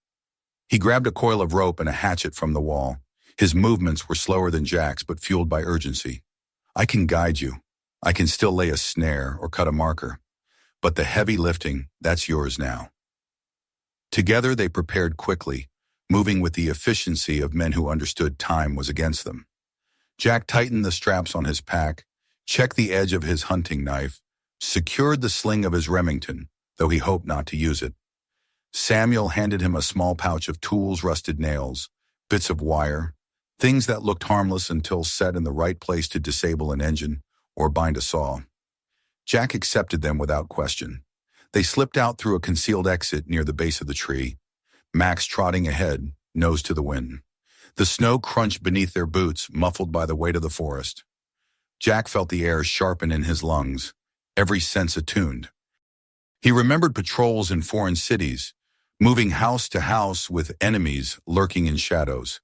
He grabbed a coil of rope and a hatchet from the wall. His movements were slower than Jack's, but fueled by urgency. "I can guide you. I can still lay a snare or cut a marker, but the heavy lifting, that's yours now." Together they prepared quickly, moving with the efficiency of men who understood time was against them. Jack tightened the straps on his pack, checked the edge of his hunting knife, secured the sling of his Remington, though he hoped not to use it. Samuel handed him a small pouch of tools, rusted nails, bits of wire, things that looked harmless until set in the right place to disable an engine or bind a saw. Jack accepted them without question. They slipped out through a concealed exit near the base of the tree, Max trotting ahead, nose to the wind. The snow crunched beneath their boots, muffled by the weight of the forest. Jack felt the air sharpen in his lungs, every sense attuned. He remembered patrols in foreign cities, moving house to house with enemies lurking in shadows.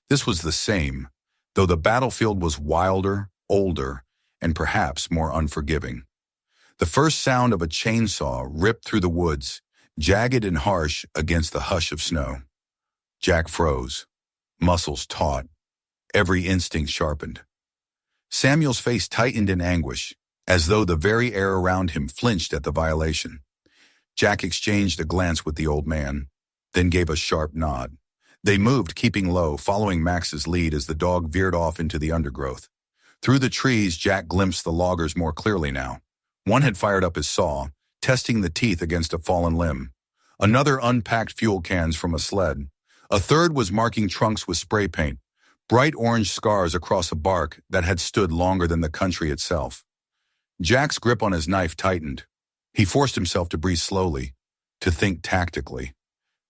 This was the same, though the battlefield was wilder, older, and perhaps more unforgiving. The first sound of a chainsaw ripped through the woods, jagged and harsh against the hush of snow. Jack froze, muscles taut, every instinct sharpened. Samuel's face tightened in anguish, as though the very air around him flinched at the violation. Jack exchanged a glance with the old man, then gave a sharp nod. They moved, keeping low, following Max's lead as the dog veered off into the undergrowth. Through the trees, Jack glimpsed the loggers more clearly now. One had fired up his saw, testing the teeth against a fallen limb. Another unpacked fuel cans from a sled. A third was marking trunks with spray paint, bright orange scars across a bark that had stood longer than the country itself. Jack's grip on his knife tightened. He forced himself to breathe slowly, to think tactically.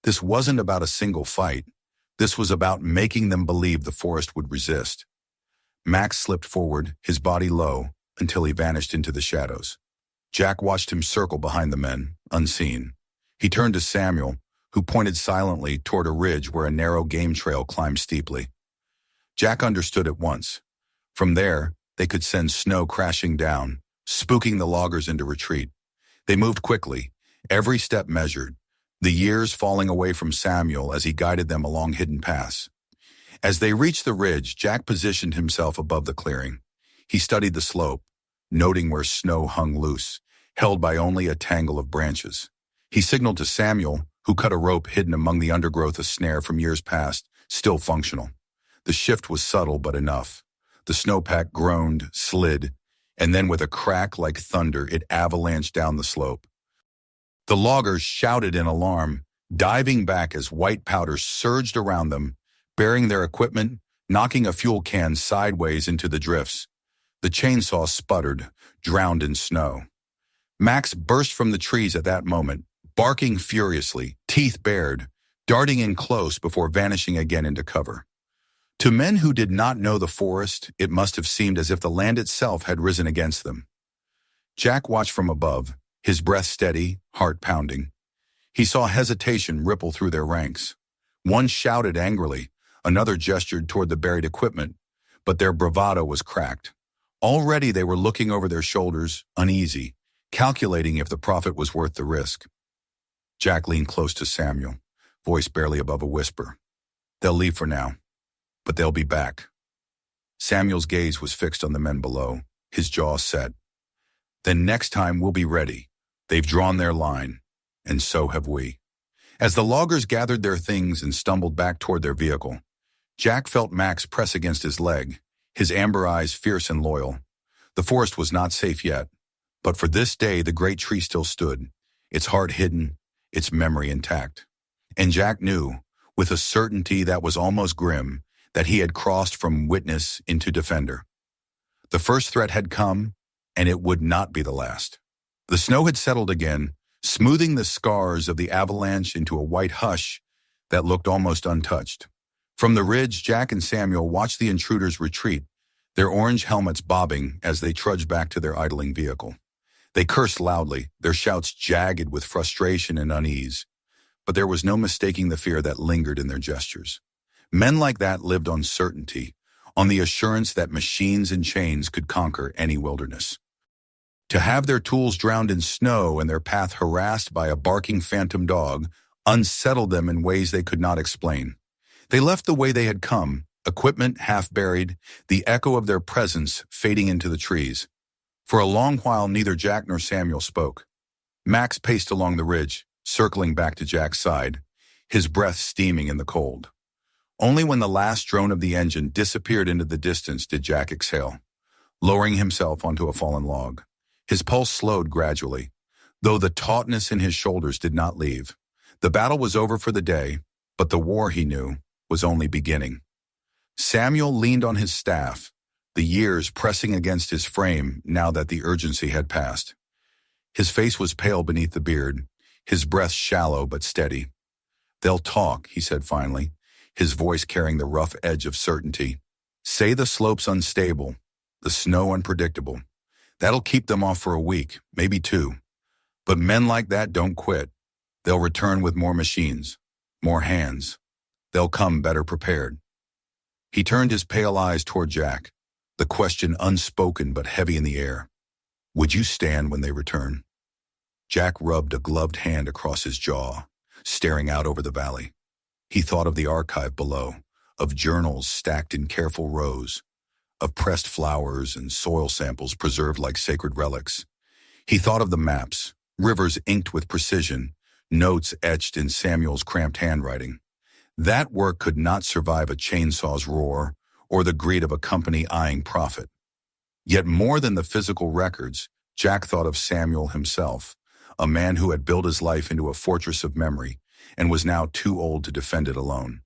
This wasn't about a single fight. This was about making them believe the forest would resist. Max slipped forward, his body low, until he vanished into the shadows. Jack watched him circle behind the men, unseen. He turned to Samuel, who pointed silently toward a ridge where a narrow game trail climbed steeply. Jack understood at once. From there, they could send snow crashing down, spooking the loggers into retreat. They moved quickly, every step measured, the years falling away from Samuel as he guided them along hidden paths. As they reached the ridge, Jack positioned himself above the clearing. He studied the slope, noting where snow hung loose, held by only a tangle of branches. He signaled to Samuel, who cut a rope hidden among the undergrowth, a snare from years past, still functional. The shift was subtle but enough. The snowpack groaned, slid, and then with a crack like thunder, it avalanched down the slope. The loggers shouted in alarm, diving back as white powder surged around them, bearing their equipment, knocking a fuel can sideways into the drifts. The chainsaw sputtered, drowned in snow. Max burst from the trees at that moment, barking furiously, teeth bared, darting in close before vanishing again into cover. To men who did not know the forest, it must have seemed as if the land itself had risen against them. Jack watched from above, his breath steady, heart pounding. He saw hesitation ripple through their ranks. One shouted angrily, another gestured toward the buried equipment, but their bravado was cracked. Already they were looking over their shoulders, uneasy, calculating if the profit was worth the risk. Jack leaned close to Samuel, voice barely above a whisper. "They'll leave for now, but they'll be back." Samuel's gaze was fixed on the men below, his jaw set. "Then next time we'll be ready. They've drawn their line, and so have we." As the loggers gathered their things and stumbled back toward their vehicle, Jack felt Max press against his leg, his amber eyes fierce and loyal. The forest was not safe yet, but for this day the great tree still stood, its heart hidden, its memory intact. And Jack knew, with a certainty that was almost grim, that he had crossed from witness into defender. The first threat had come, and it would not be the last. The snow had settled again, smoothing the scars of the avalanche into a white hush that looked almost untouched. From the ridge, Jack and Samuel watched the intruders retreat, their orange helmets bobbing as they trudged back to their idling vehicle. They cursed loudly, their shouts jagged with frustration and unease, but there was no mistaking the fear that lingered in their gestures. Men like that lived on certainty, on the assurance that machines and chains could conquer any wilderness. To have their tools drowned in snow and their path harassed by a barking phantom dog unsettled them in ways they could not explain. They left the way they had come, equipment half buried, the echo of their presence fading into the trees. For a long while, neither Jack nor Samuel spoke. Max paced along the ridge, circling back to Jack's side, his breath steaming in the cold. Only when the last drone of the engine disappeared into the distance did Jack exhale, lowering himself onto a fallen log. His pulse slowed gradually, though the tautness in his shoulders did not leave. The battle was over for the day, but the war, he knew, was only beginning. Samuel leaned on his staff, the years pressing against his frame now that the urgency had passed. His face was pale beneath the beard, his breath shallow but steady. "They'll talk," he said finally, his voice carrying the rough edge of certainty. "Say the slope's unstable, the snow unpredictable. That'll keep them off for a week, maybe two. But men like that don't quit. They'll return with more machines, more hands. They'll come better prepared." He turned his pale eyes toward Jack, the question unspoken but heavy in the air. "Would you stand when they return?" Jack rubbed a gloved hand across his jaw, staring out over the valley. He thought of the archive below, of journals stacked in careful rows, of pressed flowers and soil samples preserved like sacred relics. He thought of the maps, rivers inked with precision, notes etched in Samuel's cramped handwriting. That work could not survive a chainsaw's roar or the greed of a company eyeing profit. Yet more than the physical records, Jack thought of Samuel himself, a man who had built his life into a fortress of memory and was now too old to defend it alone.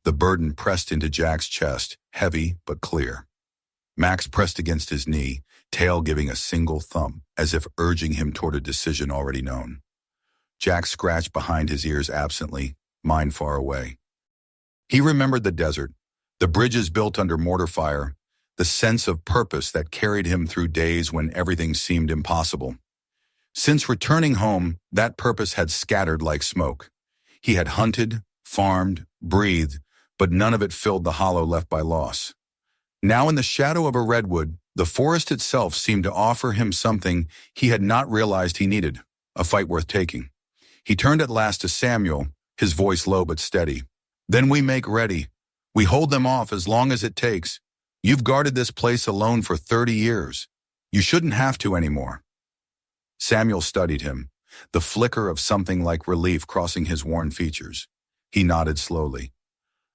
The burden pressed into Jack's chest, heavy but clear. Max pressed against his knee, tail giving a single thump, as if urging him toward a decision already known. Jack scratched behind his ears absently, mind far away. He remembered the desert, the bridges built under mortar fire, the sense of purpose that carried him through days when everything seemed impossible. Since returning home, that purpose had scattered like smoke. He had hunted, farmed, breathed, but none of it filled the hollow left by loss. Now in the shadow of a redwood, the forest itself seemed to offer him something he had not realized he needed, a fight worth taking. He turned at last to Samuel, his voice low but steady. "Then we make ready. We hold them off as long as it takes. You've guarded this place alone for 30 years. You shouldn't have to anymore." Samuel studied him, the flicker of something like relief crossing his worn features. He nodded slowly.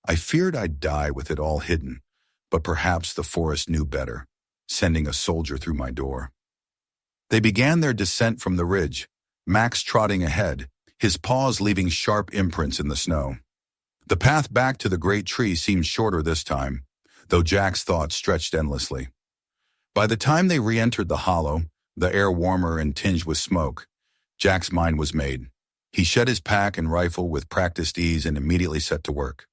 "I feared I'd die with it all hidden, but perhaps the forest knew better, sending a soldier through my door." They began their descent from the ridge, Max trotting ahead, his paws leaving sharp imprints in the snow. The path back to the great tree seemed shorter this time, though Jack's thoughts stretched endlessly. By the time they re-entered the hollow, the air warmer and tinged with smoke, Jack's mind was made. He shed his pack and rifle with practiced ease and immediately set to work.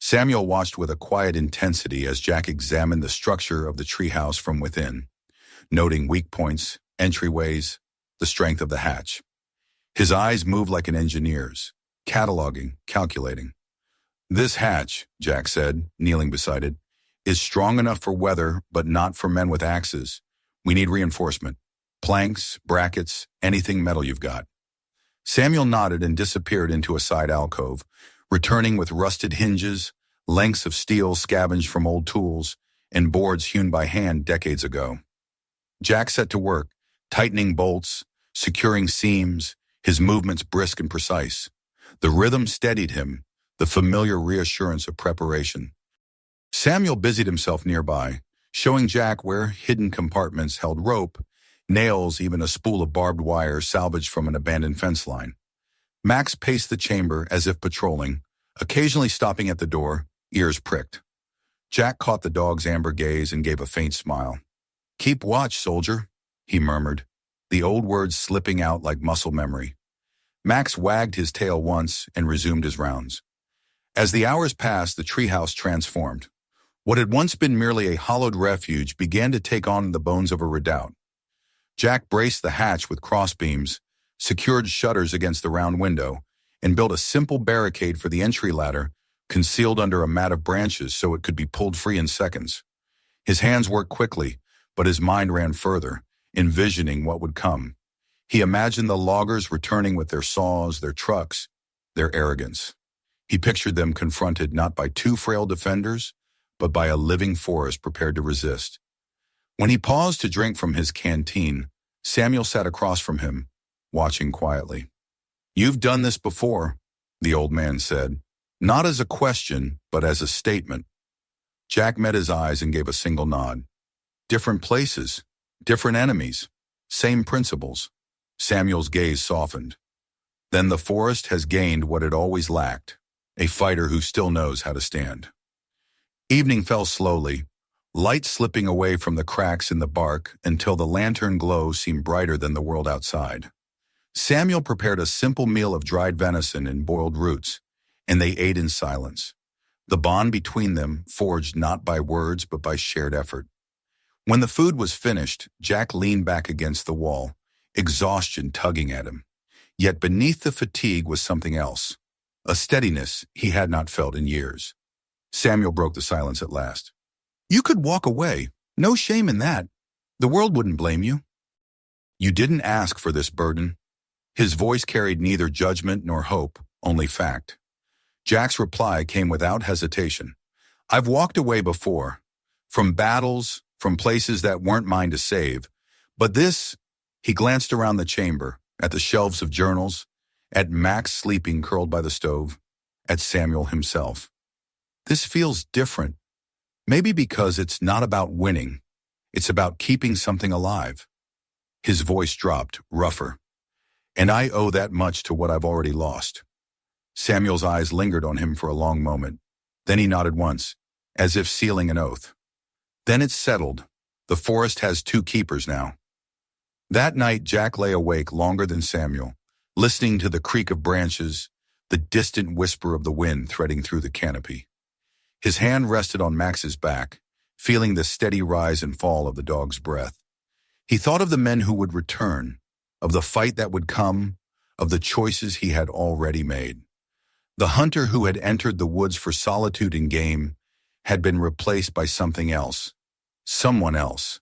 Samuel watched with a quiet intensity as Jack examined the structure of the treehouse from within, noting weak points, entryways, the strength of the hatch. His eyes moved like an engineer's, cataloging, calculating. "This hatch," Jack said, kneeling beside it, "is strong enough for weather, but not for men with axes. We need reinforcement. Planks, brackets, anything metal you've got." Samuel nodded and disappeared into a side alcove, returning with rusted hinges, lengths of steel scavenged from old tools, and boards hewn by hand decades ago. Jack set to work, tightening bolts, securing seams, his movements brisk and precise. The rhythm steadied him, the familiar reassurance of preparation. Samuel busied himself nearby, showing Jack where hidden compartments held rope, nails, even a spool of barbed wire salvaged from an abandoned fence line. Max paced the chamber as if patrolling, occasionally stopping at the door, ears pricked. Jack caught the dog's amber gaze and gave a faint smile. "Keep watch, soldier," he murmured, the old words slipping out like muscle memory. Max wagged his tail once and resumed his rounds. As the hours passed, the treehouse transformed. What had once been merely a hollowed refuge began to take on the bones of a redoubt. Jack braced the hatch with crossbeams, secured shutters against the round window, and built a simple barricade for the entry ladder, concealed under a mat of branches so it could be pulled free in seconds. His hands worked quickly, but his mind ran further, envisioning what would come. He imagined the loggers returning with their saws, their trucks, their arrogance. He pictured them confronted not by two frail defenders, but by a living forest prepared to resist. When he paused to drink from his canteen, Samuel sat across from him, watching quietly. "You've done this before," the old man said, not as a question, but as a statement. Jack met his eyes and gave a single nod. "Different places, different enemies, same principles." Samuel's gaze softened. "Then the forest has gained what it always lacked, a fighter who still knows how to stand." Evening fell slowly, light slipping away from the cracks in the bark until the lantern glow seemed brighter than the world outside. Samuel prepared a simple meal of dried venison and boiled roots, and they ate in silence. The bond between them forged not by words but by shared effort. When the food was finished, Jack leaned back against the wall, exhaustion tugging at him. Yet beneath the fatigue was something else, a steadiness he had not felt in years. Samuel broke the silence at last. "You could walk away. No shame in that. The world wouldn't blame you. You didn't ask for this burden." His voice carried neither judgment nor hope, only fact. Jack's reply came without hesitation. "I've walked away before, from battles, from places that weren't mine to save. But this," he glanced around the chamber, at the shelves of journals, at Max sleeping curled by the stove, at Samuel himself. "This feels different. Maybe because it's not about winning. It's about keeping something alive." His voice dropped, rougher. "And I owe that much to what I've already lost." Samuel's eyes lingered on him for a long moment. Then he nodded once, as if sealing an oath. "Then it's settled. The forest has two keepers now." That night, Jack lay awake longer than Samuel, listening to the creak of branches, the distant whisper of the wind threading through the canopy. His hand rested on Max's back, feeling the steady rise and fall of the dog's breath. He thought of the men who would return, of the fight that would come, of the choices he had already made. The hunter who had entered the woods for solitude and game had been replaced by something else, someone else,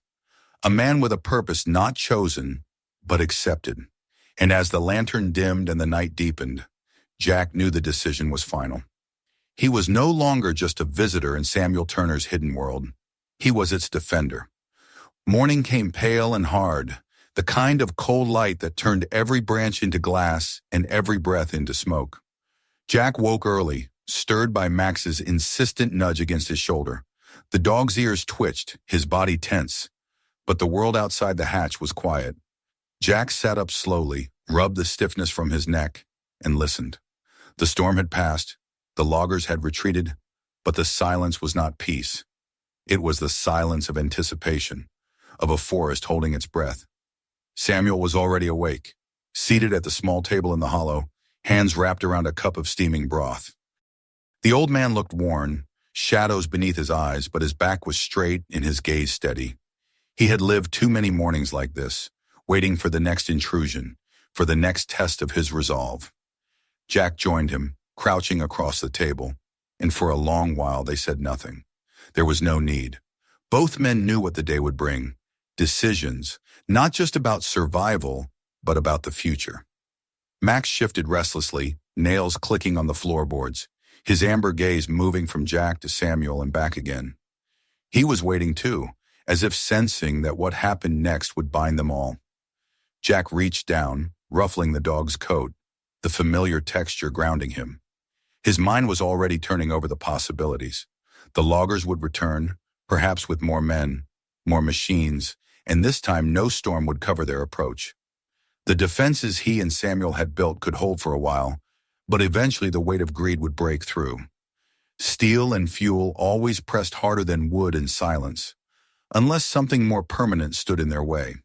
a man with a purpose not chosen, but accepted. And as the lantern dimmed and the night deepened, Jack knew the decision was final. He was no longer just a visitor in Samuel Turner's hidden world. He was its defender. Morning came pale and hard, the kind of cold light that turned every branch into glass and every breath into smoke. Jack woke early, stirred by Max's insistent nudge against his shoulder. The dog's ears twitched, his body tense, but the world outside the hatch was quiet. Jack sat up slowly, rubbed the stiffness from his neck, and listened. The storm had passed. The loggers had retreated, but the silence was not peace. It was the silence of anticipation, of a forest holding its breath. Samuel was already awake, seated at the small table in the hollow, hands wrapped around a cup of steaming broth. The old man looked worn, shadows beneath his eyes, but his back was straight and his gaze steady. He had lived too many mornings like this, waiting for the next intrusion, for the next test of his resolve. Jack joined him, crouching across the table, and for a long while they said nothing. There was no need. Both men knew what the day would bring. Decisions, not just about survival, but about the future. Max shifted restlessly, nails clicking on the floorboards, his amber gaze moving from Jack to Samuel and back again. He was waiting too, as if sensing that what happened next would bind them all. Jack reached down, ruffling the dog's coat, the familiar texture grounding him. His mind was already turning over the possibilities. The loggers would return, perhaps with more men, more machines, and this time no storm would cover their approach. The defenses he and Samuel had built could hold for a while, but eventually the weight of greed would break through. Steel and fuel always pressed harder than wood in silence, unless something more permanent stood in their way.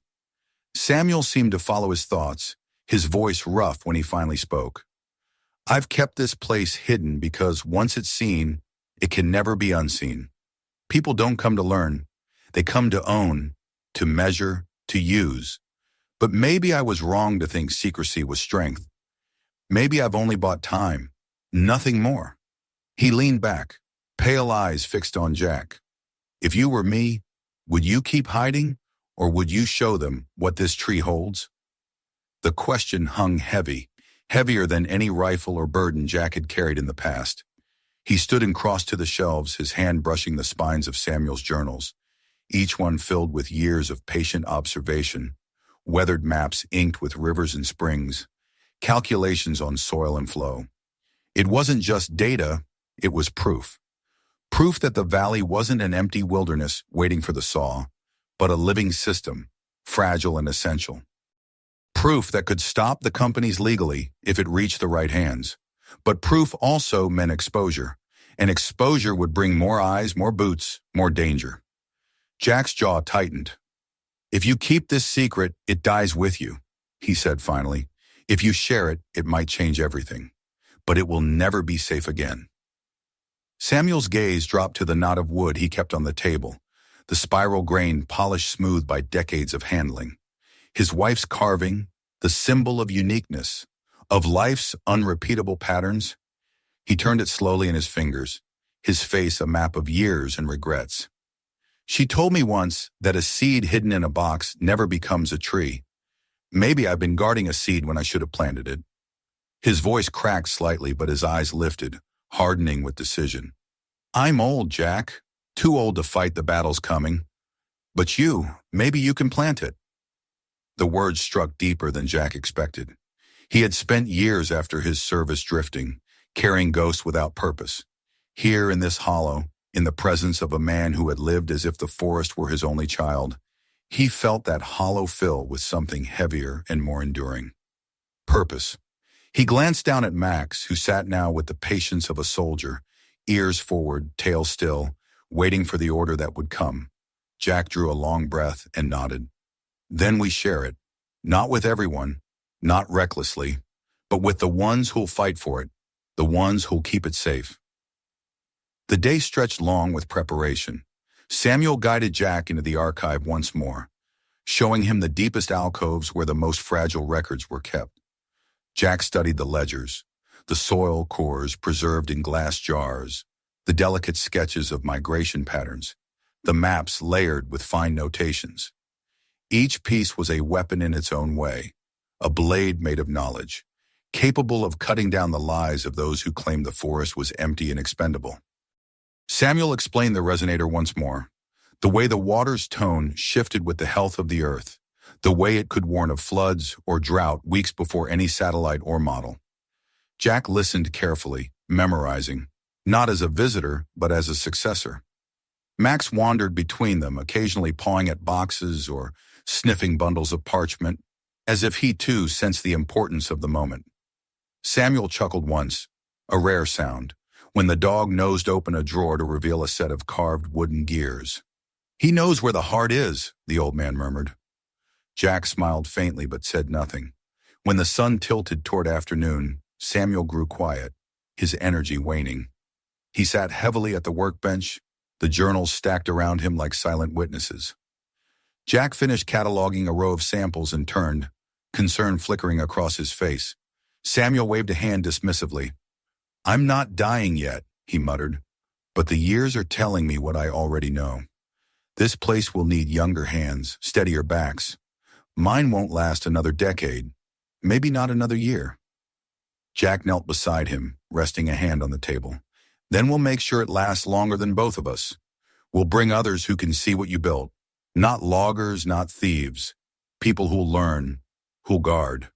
Samuel seemed to follow his thoughts, his voice rough when he finally spoke. "I've kept this place hidden because once it's seen, it can never be unseen. People don't come to learn. They come to own, to measure, to use. But maybe I was wrong to think secrecy was strength. Maybe I've only bought time, nothing more." He leaned back, pale eyes fixed on Jack. "If you were me, would you keep hiding, or would you show them what this tree holds?" The question hung heavy, heavier than any rifle or burden Jack had carried in the past. He stood and crossed to the shelves, his hand brushing the spines of Samuel's journals. each one filled with years of patient observation, weathered maps inked with rivers and springs, calculations on soil and flow. It wasn't just data, it was proof. Proof that the valley wasn't an empty wilderness waiting for the saw, but a living system, fragile and essential. Proof that could stop the companies legally if it reached the right hands. But proof also meant exposure, and exposure would bring more eyes, more boots, more danger. Jack's jaw tightened. "If you keep this secret, it dies with you," he said finally. "If you share it, it might change everything. But it will never be safe again." Samuel's gaze dropped to the knot of wood he kept on the table, the spiral grain polished smooth by decades of handling. His wife's carving, the symbol of uniqueness, of life's unrepeatable patterns. He turned it slowly in his fingers, his face a map of years and regrets. "She told me once that a seed hidden in a box never becomes a tree. Maybe I've been guarding a seed when I should have planted it." His voice cracked slightly, but his eyes lifted, hardening with decision. "I'm old, Jack. Too old to fight the battles coming. But maybe you can plant it." The words struck deeper than Jack expected. He had spent years after his service drifting, carrying ghosts without purpose. Here in this hollow, in the presence of a man who had lived as if the forest were his only child, he felt that hollow fill with something heavier and more enduring. Purpose. He glanced down at Max, who sat now with the patience of a soldier, ears forward, tail still, waiting for the order that would come. Jack drew a long breath and nodded. "Then we share it. Not with everyone, not recklessly, but with the ones who'll fight for it, the ones who'll keep it safe." The day stretched long with preparation. Samuel guided Jack into the archive once more, showing him the deepest alcoves where the most fragile records were kept. Jack studied the ledgers, the soil cores preserved in glass jars, the delicate sketches of migration patterns, the maps layered with fine notations. Each piece was a weapon in its own way, a blade made of knowledge, capable of cutting down the lies of those who claimed the forest was empty and expendable. Samuel explained the resonator once more, the way the water's tone shifted with the health of the earth, the way it could warn of floods or drought weeks before any satellite or model. Jack listened carefully, memorizing, not as a visitor, but as a successor. Max wandered between them, occasionally pawing at boxes or sniffing bundles of parchment, as if he too sensed the importance of the moment. Samuel chuckled once, a rare sound, when the dog nosed open a drawer to reveal a set of carved wooden gears. "He knows where the heart is," the old man murmured. Jack smiled faintly but said nothing. When the sun tilted toward afternoon, Samuel grew quiet, his energy waning. He sat heavily at the workbench, the journals stacked around him like silent witnesses. Jack finished cataloging a row of samples and turned, concern flickering across his face. Samuel waved a hand dismissively. "I'm not dying yet," he muttered, "but the years are telling me what I already know. This place will need younger hands, steadier backs. Mine won't last another decade, maybe not another year." Jack knelt beside him, resting a hand on the table. "Then we'll make sure it lasts longer than both of us. We'll bring others who can see what you built. Not loggers, not thieves. People who'll learn, who'll guard."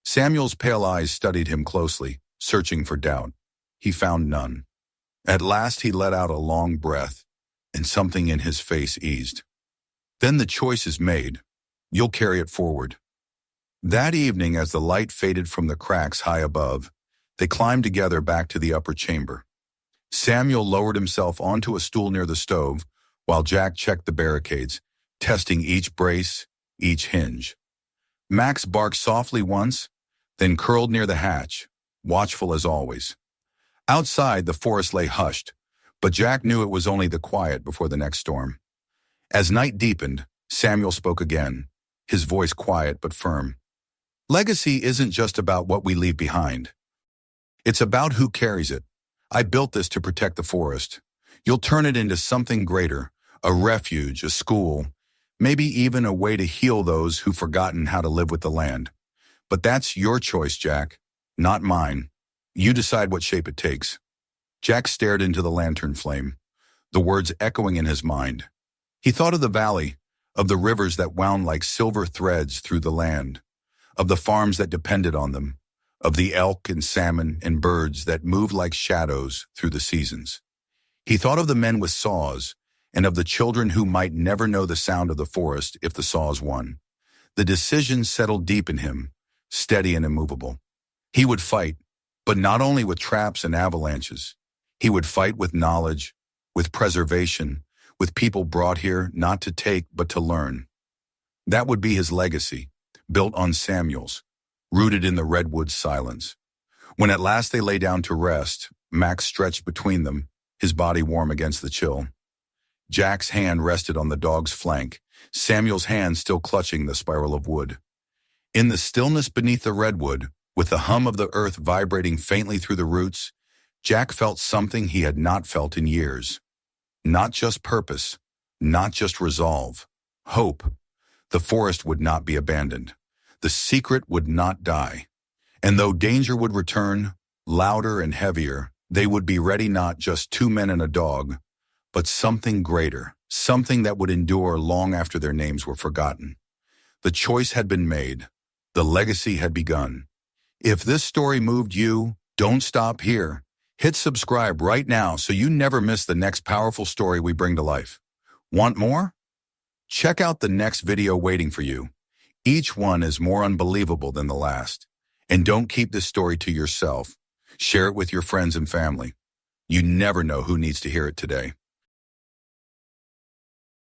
Samuel's pale eyes studied him closely, searching for doubt. He found none. At last he let out a long breath, and something in his face eased. "Then the choice is made. You'll carry it forward." That evening, as the light faded from the cracks high above, they climbed together back to the upper chamber. Samuel lowered himself onto a stool near the stove, while Jack checked the barricades, testing each brace, each hinge. Max barked softly once, then curled near the hatch, watchful as always. Outside, the forest lay hushed, but Jack knew it was only the quiet before the next storm. As night deepened, Samuel spoke again, his voice quiet but firm. "Legacy isn't just about what we leave behind. It's about who carries it. I built this to protect the forest. You'll turn it into something greater, a refuge, a school, maybe even a way to heal those who've forgotten how to live with the land. But that's your choice, Jack, not mine. You decide what shape it takes." Jack stared into the lantern flame, the words echoing in his mind. He thought of the valley, of the rivers that wound like silver threads through the land, of the farms that depended on them, of the elk and salmon and birds that moved like shadows through the seasons. He thought of the men with saws and of the children who might never know the sound of the forest if the saws won. The decision settled deep in him, steady and immovable. He would fight, but not only with traps and avalanches. He would fight with knowledge, with preservation, with people brought here not to take but to learn. That would be his legacy, built on Samuel's, rooted in the Redwood silence. When at last they lay down to rest, Max stretched between them, his body warm against the chill. Jack's hand rested on the dog's flank, Samuel's hand still clutching the spiral of wood. In the stillness beneath the redwood, with the hum of the earth vibrating faintly through the roots, Jack felt something he had not felt in years. Not just purpose, not just resolve, hope. The forest would not be abandoned. The secret would not die. And though danger would return, louder and heavier, they would be ready, not just two men and a dog, but something greater, something that would endure long after their names were forgotten. The choice had been made. The legacy had begun. If this story moved you, don't stop here. Hit subscribe right now so you never miss the next powerful story we bring to life. Want more? Check out the next video waiting for you. Each one is more unbelievable than the last. And don't keep this story to yourself. Share it with your friends and family. You never know who needs to hear it today.